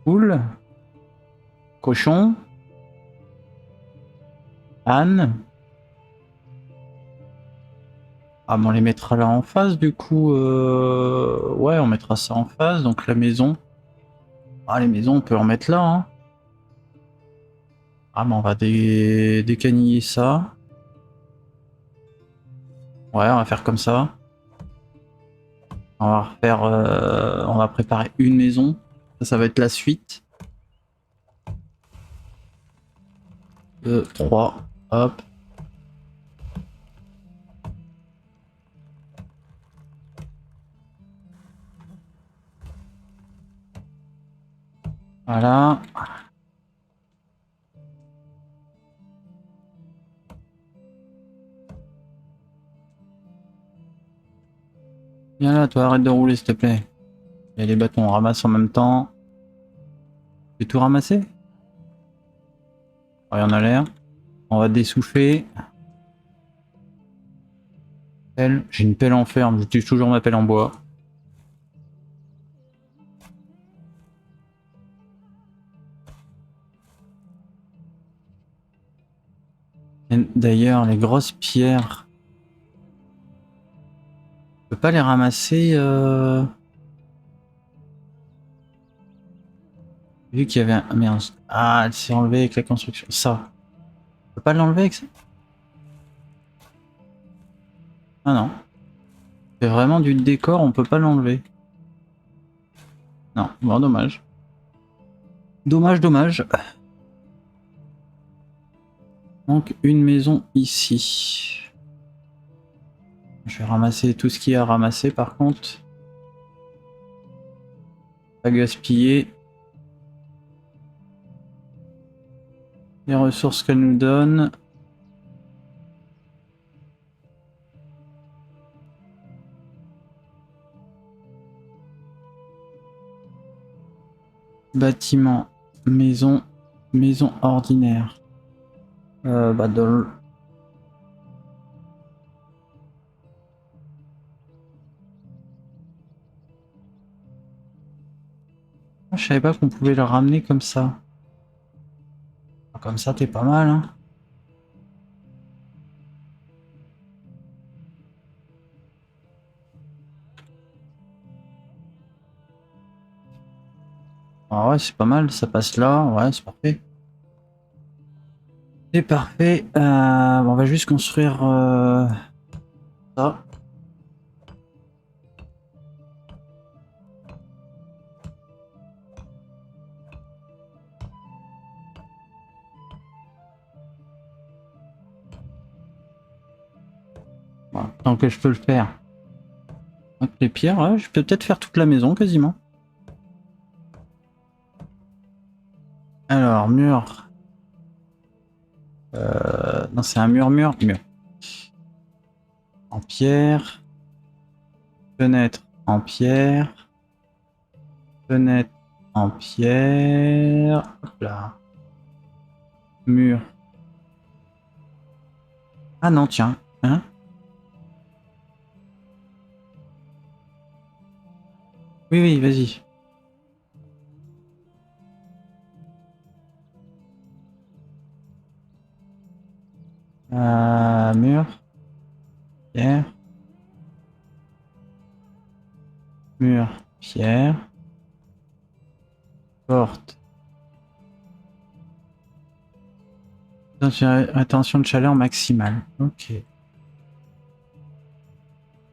[SPEAKER 1] poule, cochon, âne. Ah, mais on les mettra là en face, du coup. Ouais, on mettra ça en face. Donc la maison. Ah, les maisons, on peut en mettre là. Hein. Ah, mais on va décaniller ça. Ouais, on va faire comme ça. On va refaire. On va préparer une maison. Ça va être la suite. 3. Hop. Voilà. Viens là, toi, arrête de rouler, s'il te plaît. Il y a les bâtons, on ramasse en même temps. J'ai tout ramassé? Oh, il y en a l'air. On va dessouffler. Pelle. J'ai une pelle en fer, mais j'utilise toujours ma pelle en bois. D'ailleurs, les grosses pierres, je peux pas les ramasser. Vu qu'il y avait un. Merde. Ah, elle s'est enlevée avec la construction. Ça. On peut pas l'enlever avec ça? Ah non. C'est vraiment du décor, on peut pas l'enlever. Non, bon, dommage. Dommage, dommage. Donc une maison ici. Je vais ramasser tout ce qu'il y a à ramasser par contre. Pas gaspiller. Les ressources qu'elle nous donne. Bâtiment, maison, maison ordinaire. Bah dans je savais pas qu'on pouvait le ramener comme ça. Comme ça, t'es pas mal, hein. Ah ouais, c'est pas mal, ça passe là, ouais, c'est parfait. C'est parfait. Bon, on va juste construire ça. Voilà, tant que je peux le faire. Avec les pierres, ouais, je peux peut-être faire toute la maison quasiment. Alors, mur. Non, c'est un mur. En pierre. Fenêtre en pierre. Fenêtre en pierre. Hop là. Mur. Ah non, tiens. Hein? Oui, oui, vas-y. Mur. Pierre. Mur. Pierre. Porte. Attention de chaleur maximale. Ok.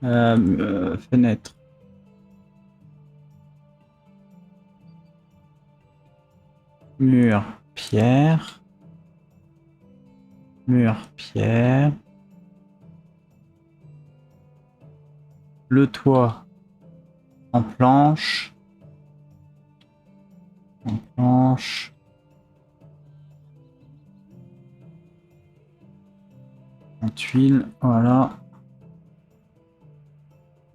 [SPEAKER 1] Fenêtre. Mur. Pierre. Mur. Pierre. Le toit en planche. En planche. En tuile. Voilà.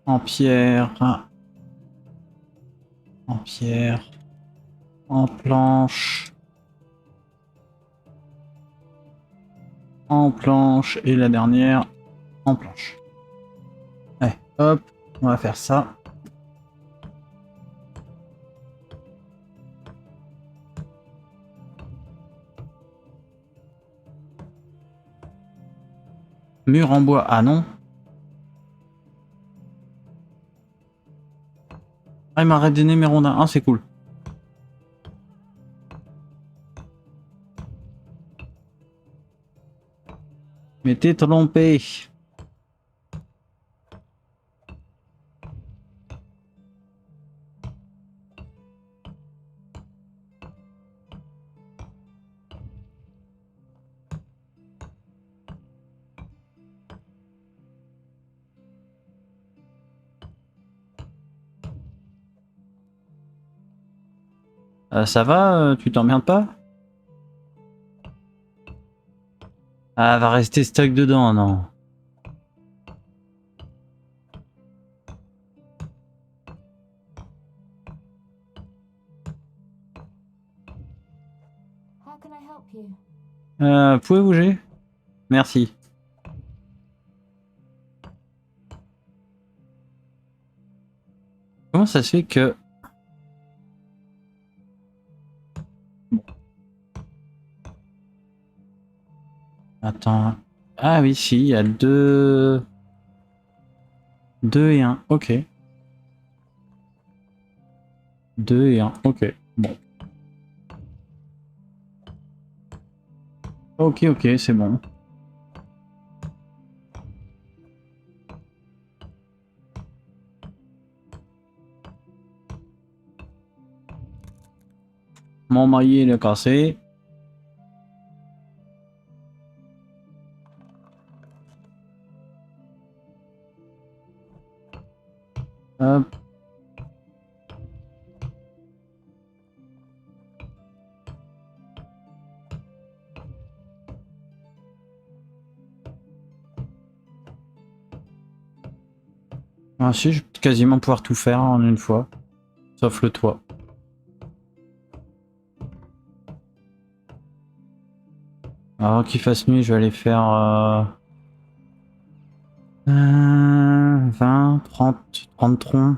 [SPEAKER 1] En pierre. En pierre. En planche. En planche. Et la dernière en planche. Allez, hop. On va faire ça. Mur en bois. Ah non. Ah, il m'a redonné mes rondins. Ah, c'est cool. Mais t'es trompé. Ça va, tu t'emmerdes pas? Ah, va rester stock dedans, non. Pouvez bouger? Merci. Comment ça se fait que... Attends. Ah oui, si, il y a deux... Deux et un, ok. Deux et un, ok. Bon. Ok, ok, c'est bon. Mon maillet il est cassé. Hop. Ah si, je vais quasiment pouvoir tout faire en une fois. Sauf le toit. Alors qu'il fasse nuit, je vais aller faire 20, 30 troncs.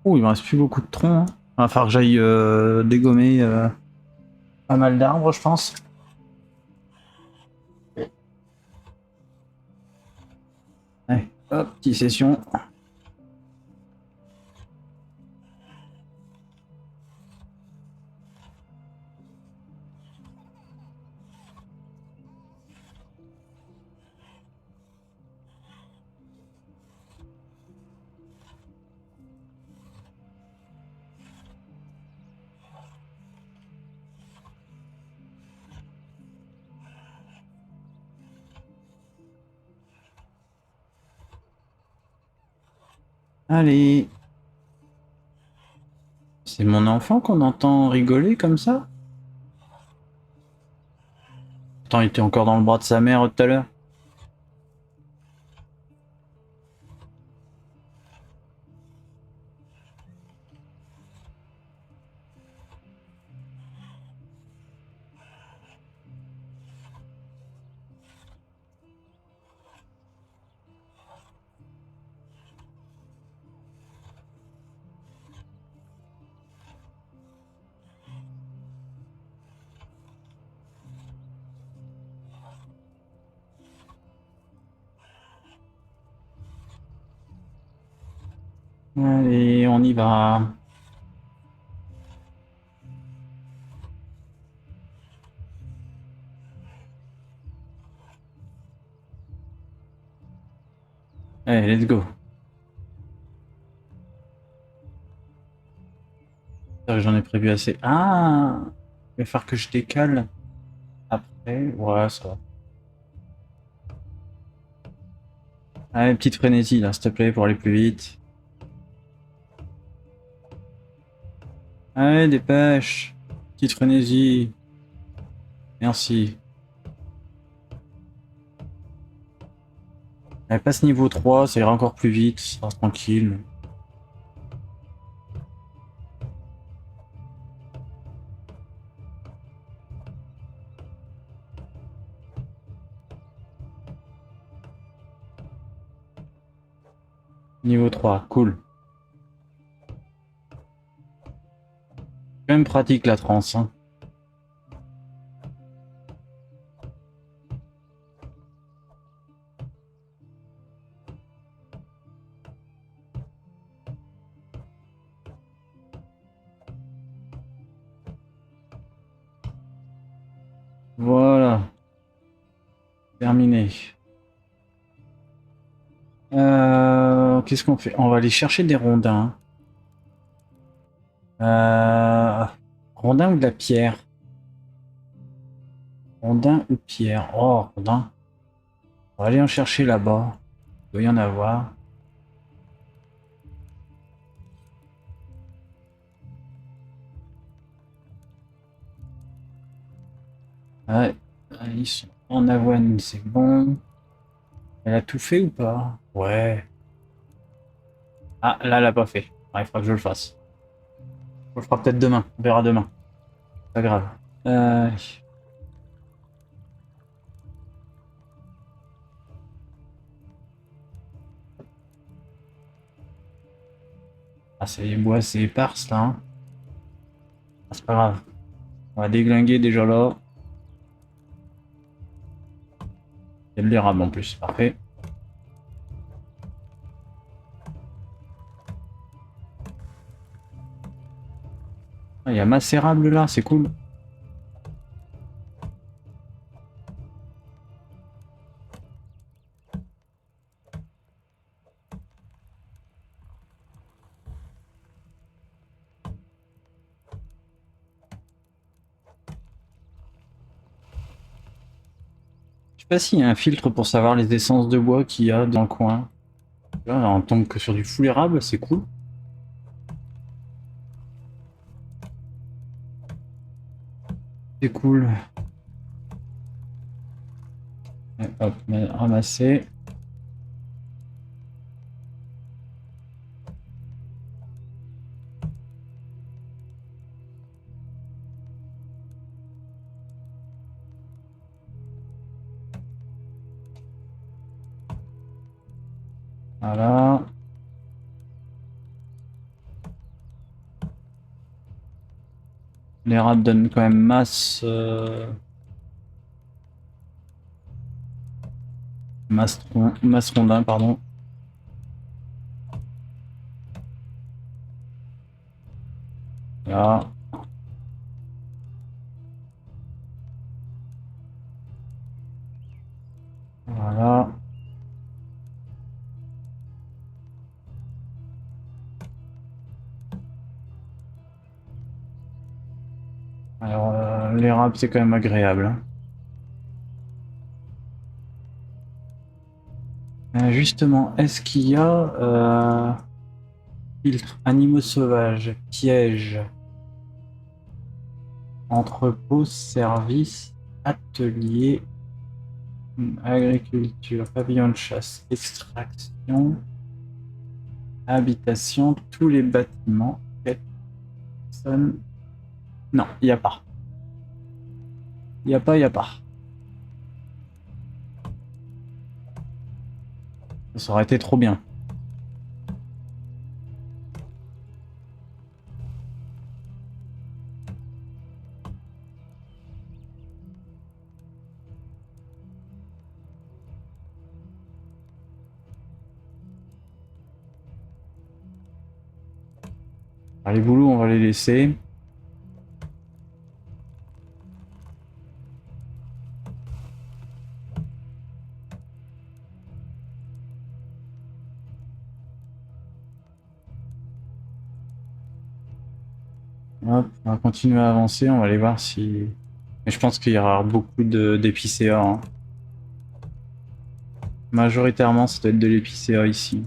[SPEAKER 1] Oh, il me reste plus beaucoup de troncs. Hein. Il va falloir que j'aille dégommer pas mal d'arbres, je pense. Allez, hop, petite session. Allez. C'est mon enfant qu'on entend rigoler comme ça? Attends, il était encore dans le bras de sa mère tout à l'heure. Allez, on y va. Allez, let's go. J'en ai prévu assez. Ah! Il va falloir que je décale après. Ouais, ça va. Allez, petite frénésie là, s'il te plaît, pour aller plus vite. Allez, dépêche. Petite frénésie. Merci. Elle passe niveau 3, ça ira encore plus vite, ça sera tranquille. Niveau 3, cool. Quand même pratique la transe. Hein. Voilà, terminé. Qu'est-ce qu'on fait? On va aller chercher des rondins. Rondins ou de la pierre? Rondin ou pierre? Oh, rondin. On va aller en chercher là-bas. Il doit y en avoir. Ouais, ils sont en avoine, c'est bon. Elle a tout fait ou pas? Ouais. Ah, là, elle l'a pas fait. Ouais, il faudra que je le fasse. On le fera peut-être demain. On verra demain. Pas grave. Euh... Ah, c'est les bois, c'est éparse là. Hein. Ah, c'est pas grave. On va déglinguer déjà là. Il y a de l'érable en plus. Parfait. Ah, il y a masse érable là, c'est cool. Je sais pas s'il y a un filtre pour savoir les essences de bois qu'il y a dans le coin. Là, on tombe que sur du full érable, c'est cool. C'est cool. Et hop, ramasser. Voilà. L'érable donne quand même masse. Masse rondin, pardon. Là. Voilà. Alors, l'érable, c'est quand même agréable, hein. Justement, est-ce qu'il y a filtre, animaux sauvages, pièges, entrepôt, service, atelier, agriculture, pavillon de chasse, extraction, habitation, tous les bâtiments, personne. Non, il n'y a pas. Il n'y a pas, il n'y a pas. Ça aurait été trop bien. Alors, les boulots, on va les laisser. Hop, on va continuer à avancer, on va aller voir si... Mais je pense qu'il y aura beaucoup d'épicéas, hein. Majoritairement, ça doit être de l'épicéa ici.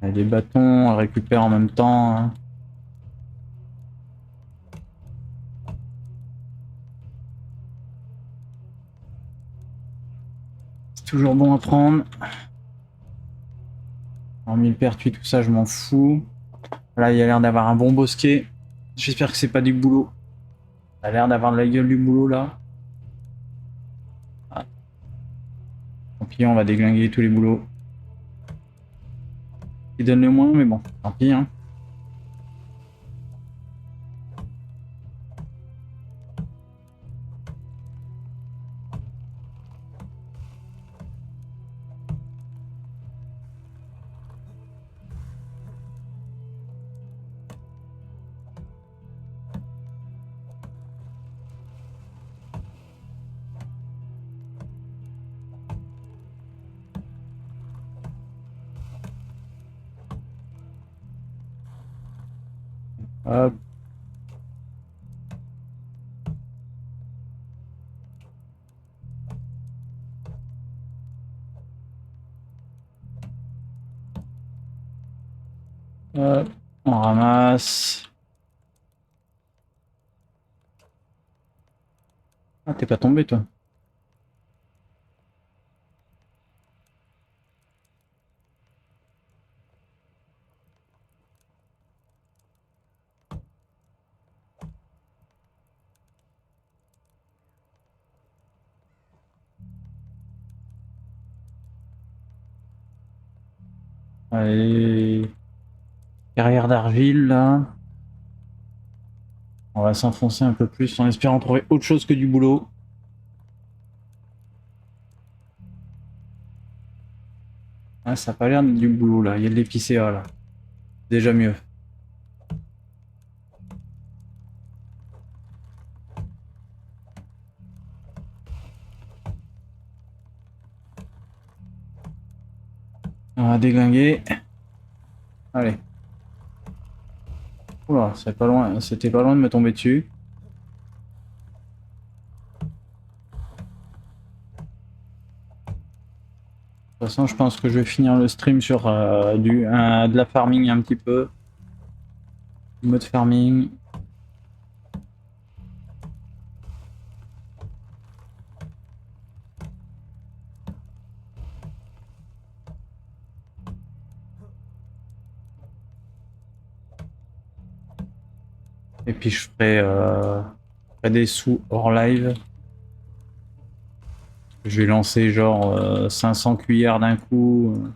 [SPEAKER 1] Il y a des bâtons à récupérer en même temps, hein. C'est toujours bon à prendre. En millepertuis, tout ça, je m'en fous. Là, il y a l'air d'avoir un bon bosquet. J'espère que c'est pas du boulot. Ça a l'air d'avoir de la gueule du boulot, là. Ah. Tant pis, on va déglinguer tous les boulots. Ils donnent le moins, mais bon, tant pis, hein. Hop. Hop. On ramasse. Ah, t'es pas tombé, toi. Allez. Carrière d'argile, là. On va s'enfoncer un peu plus en espérant trouver autre chose que du boulot. Ah, ça a pas l'air du boulot là, il y a de l'épicéa là. Déjà mieux. On va déglinguer. Allez. Oula, c'est pas loin, c'était pas loin de me tomber dessus. De toute façon, je pense que je vais finir le stream sur de la farming un petit peu. Mode farming. Et puis je ferai des sous hors live. Je vais lancer genre 500 cuillères d'un coup.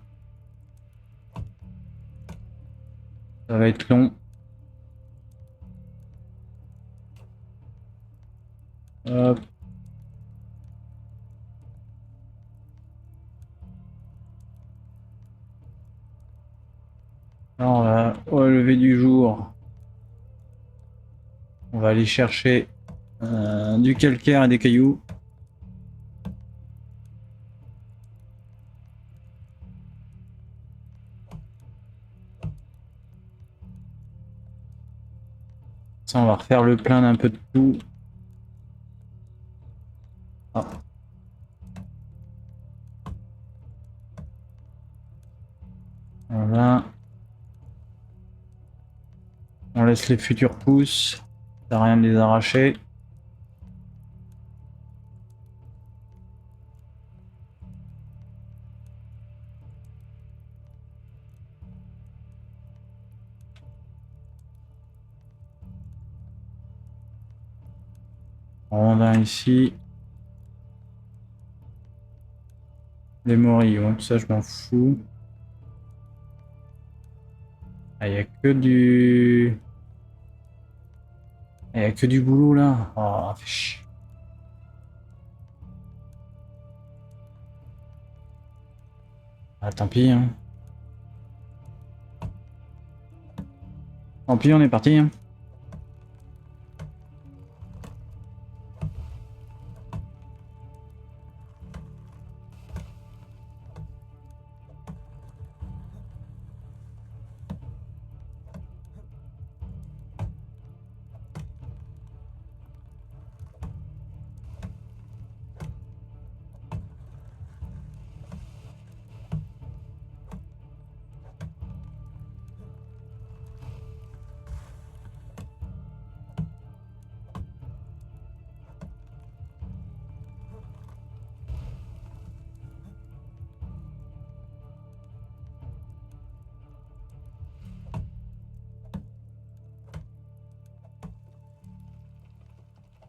[SPEAKER 1] Ça va être long. Hop. Alors là, au lever du jour, on va aller chercher du calcaire et des cailloux. Ça, on va refaire le plein d'un peu de tout. Ah. Voilà. On laisse les futurs pousses. Ça sert à rien de les arracher. Rondin ici. Les morilles, ouais, ça je m'en fous. Ah, y a que du... Il y a que du boulot là. Oh, fait chier. Ah, tant pis, hein. Tant pis, on est parti, hein.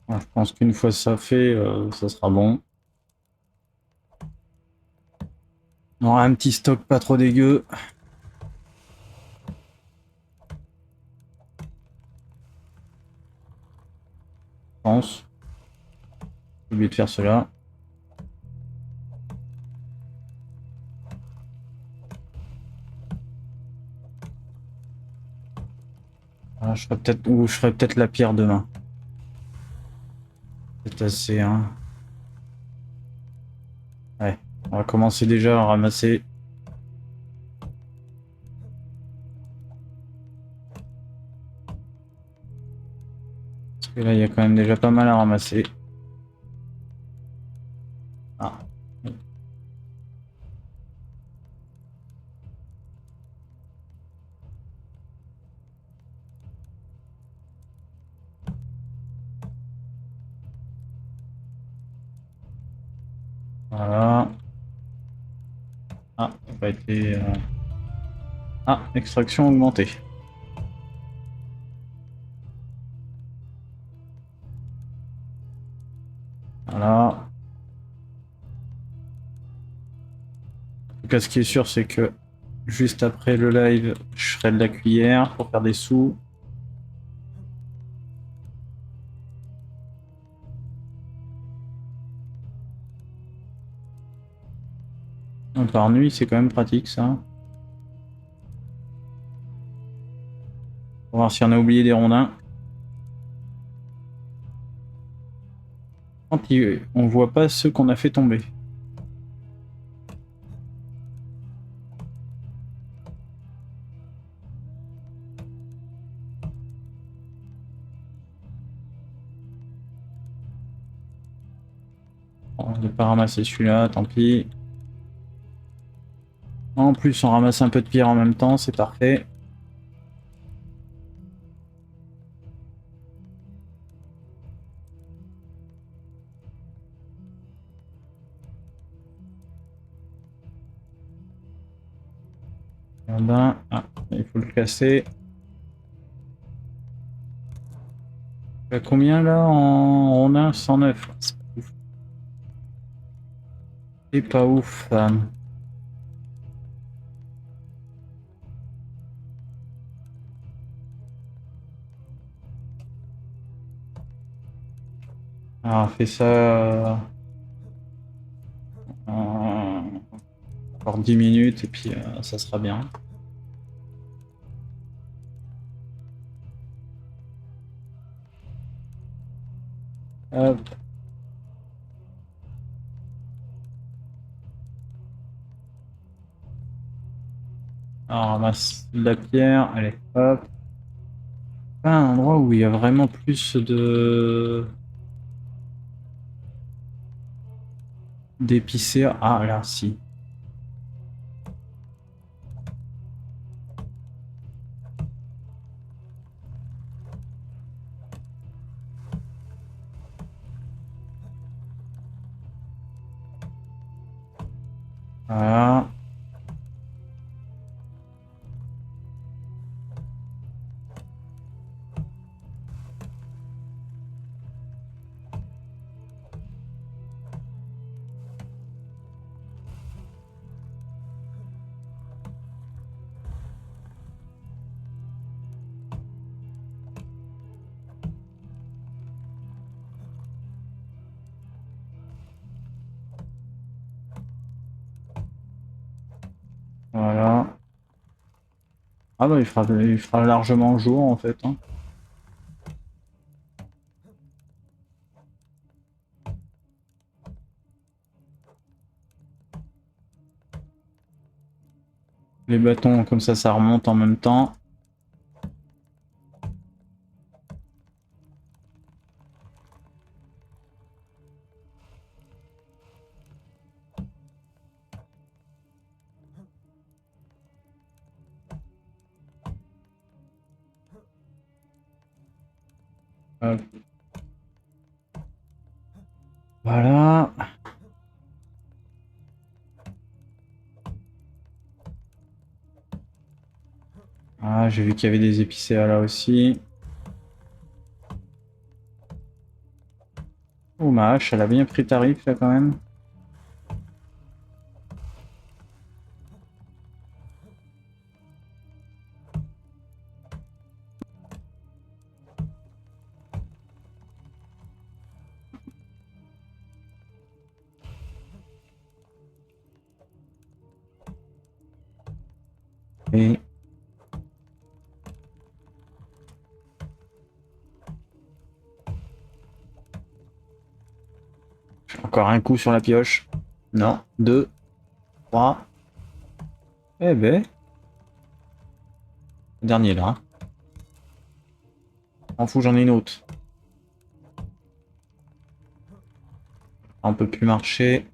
[SPEAKER 1] Je pense qu'une fois ça fait, ça sera bon. On aura un petit stock pas trop dégueu. Je pense. J'ai oublié de faire cela. Ah, je ferai peut-être la pierre demain. C'est assez, hein. Ouais, on va commencer déjà à ramasser. Parce que là, il y a quand même déjà pas mal à ramasser. Ah. Voilà. Ah, ça n'a pas été... Ah, extraction augmentée. Voilà. En tout cas, ce qui est sûr, c'est que juste après le live, je ferai de la cuillère pour faire des sous. Donc, par nuit, c'est quand même pratique ça. On va voir si on a oublié des rondins. On voit pas ceux qu'on a fait tomber. Bon, on n'a pas ramassé celui-là, tant pis. En plus, on ramasse un peu de pierre en même temps, c'est parfait. Rondin. Ah, il faut le casser. Tu as combien là en rondin? 109. C'est pas ouf. C'est pas ouf. Alors, on fait ça encore 10 minutes et puis ça sera bien. Hop. Alors, on ramasse de la pierre. Allez, hop. Pas un endroit où il y a vraiment plus de d'épicéas. Ah là, si. Voilà. Voilà. Ah bah il fera largement jour en fait. Hein. Les bâtons comme ça remonte en même temps. Hop. Voilà. Ah, j'ai vu qu'il y avait des épicéas là aussi. Oh, ma hache, elle a bien pris tarif là quand même. Et encore un coup sur la pioche. Non, deux, trois. Eh ben, le dernier là. M'en fous, j'en ai une autre. On peut plus marcher.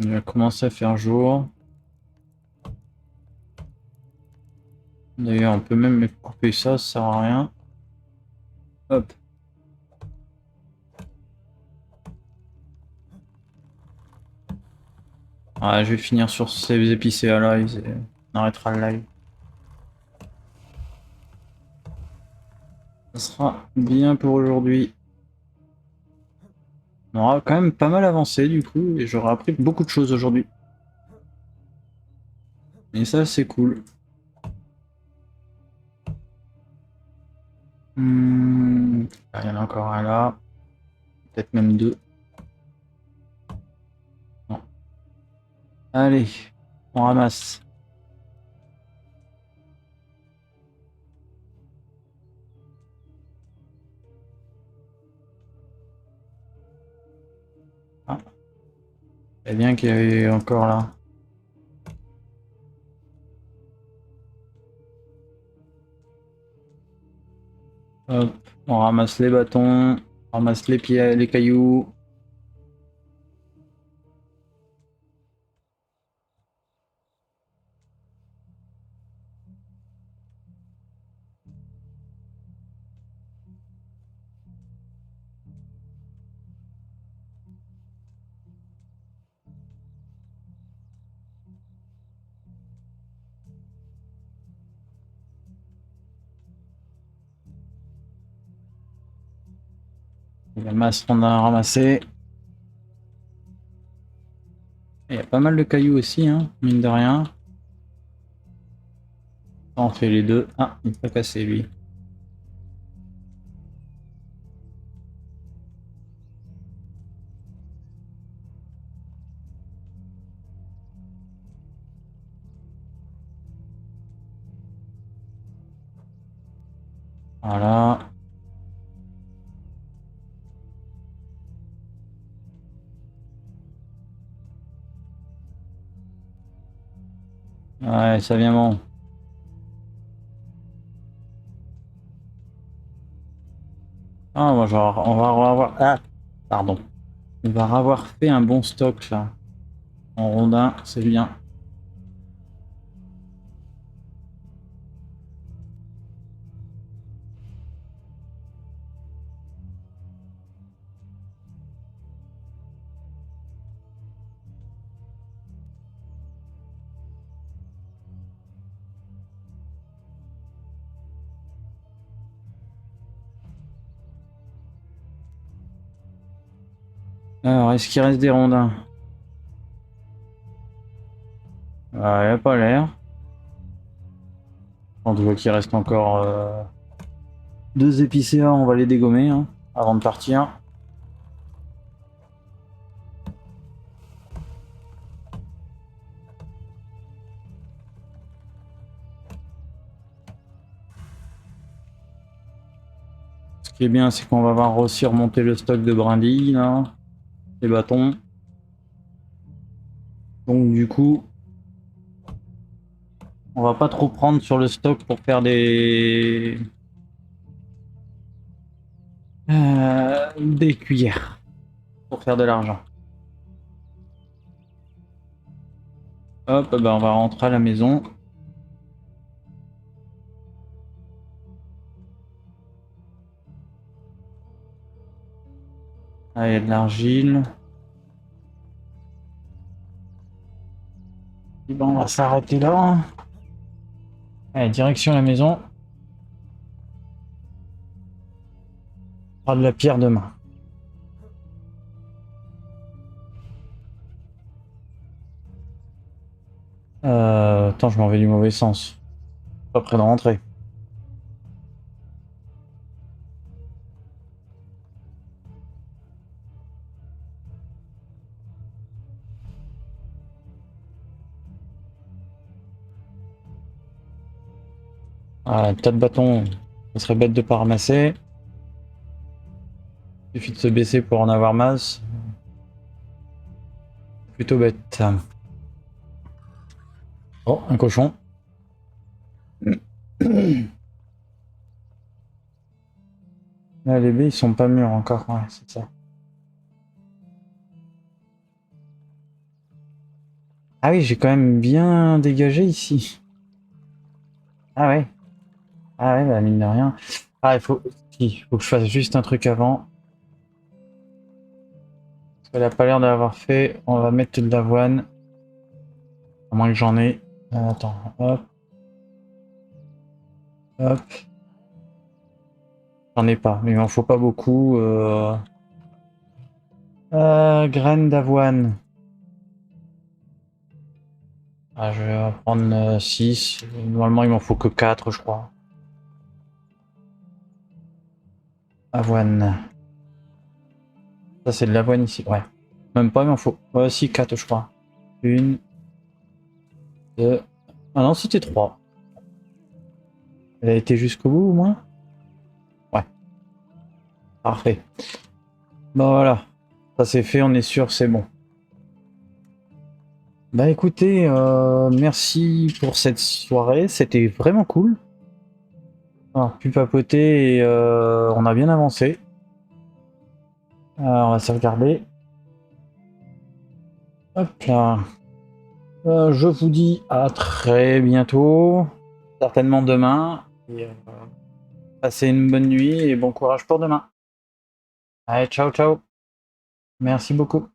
[SPEAKER 1] Il va commencer à faire jour. D'ailleurs, on peut même couper ça, ça sert à rien. Hop. Ah, je vais finir sur ces épicéas là, on arrêtera le live. Ça sera bien pour aujourd'hui. On aura quand même pas mal avancé du coup, et j'aurai appris beaucoup de choses aujourd'hui. Et ça, c'est cool. Il y en a encore un là. Peut-être même deux. Non. Allez, on ramasse. Ah, c'est bien qu'il y avait encore là. Hop, on ramasse les bâtons, on ramasse les pieds, les cailloux. La masse qu'on a ramassé. Il y a pas mal de cailloux aussi, hein, mine de rien. On fait les deux. Ah, il peut casser lui. Voilà. Ouais, ça vient bon. Ah, on va avoir. Ah, pardon. On va avoir fait un bon stock là. En rondin, c'est bien. Alors, est-ce qu'il reste des rondins? Il n'y a pas l'air. On voit qu'il reste encore deux épicéas, on va les dégommer hein, avant de partir. Ce qui est bien, c'est qu'on va avoir aussi remonter le stock de brindilles, là, les bâtons. Donc du coup, on va pas trop prendre sur le stock pour faire des cuillères, pour faire de l'argent. Hop, ben on va rentrer à la maison. Ah, il y a de l'argile. Et ben, on va s'arrêter là. Allez, direction la maison. On fera de la pierre demain. Attends, je m'en vais du mauvais sens. Pas près de rentrer. Ah, tas de bâtons, ça serait bête de pas ramasser. Il suffit de se baisser pour en avoir masse. Plutôt bête. Oh, un cochon. Là, les baies, ils sont pas mûrs encore. Ouais, c'est ça. Ah oui, j'ai quand même bien dégagé ici. Ah ouais. Ah ouais, bah mine de rien. Ah, il faut que je fasse juste un truc avant. Parce qu'elle a pas l'air d'avoir fait. On va mettre de l'avoine. À moins que j'en ai. Attends, hop, hop. J'en ai pas, mais il m'en faut pas beaucoup. Graines d'avoine. Ah, je vais en prendre 6. Normalement, il m'en faut que 4, je crois. Avoine. Ça, c'est de l'avoine ici. Ouais. Même pas, il m'en faut. Ouais, si, 4, je crois. 1, 2. Ah non, c'était 3. Elle a été jusqu'au bout, au moins? Ouais. Parfait. Bah voilà. Ça, c'est fait, on est sûr, c'est bon. Bah écoutez, merci pour cette soirée. C'était vraiment cool. On a pu papoter et on a bien avancé. On va se regarder. Hop là. Je vous dis à très bientôt. Certainement demain. Et, passez une bonne nuit et bon courage pour demain. Allez, ciao, ciao. Merci beaucoup.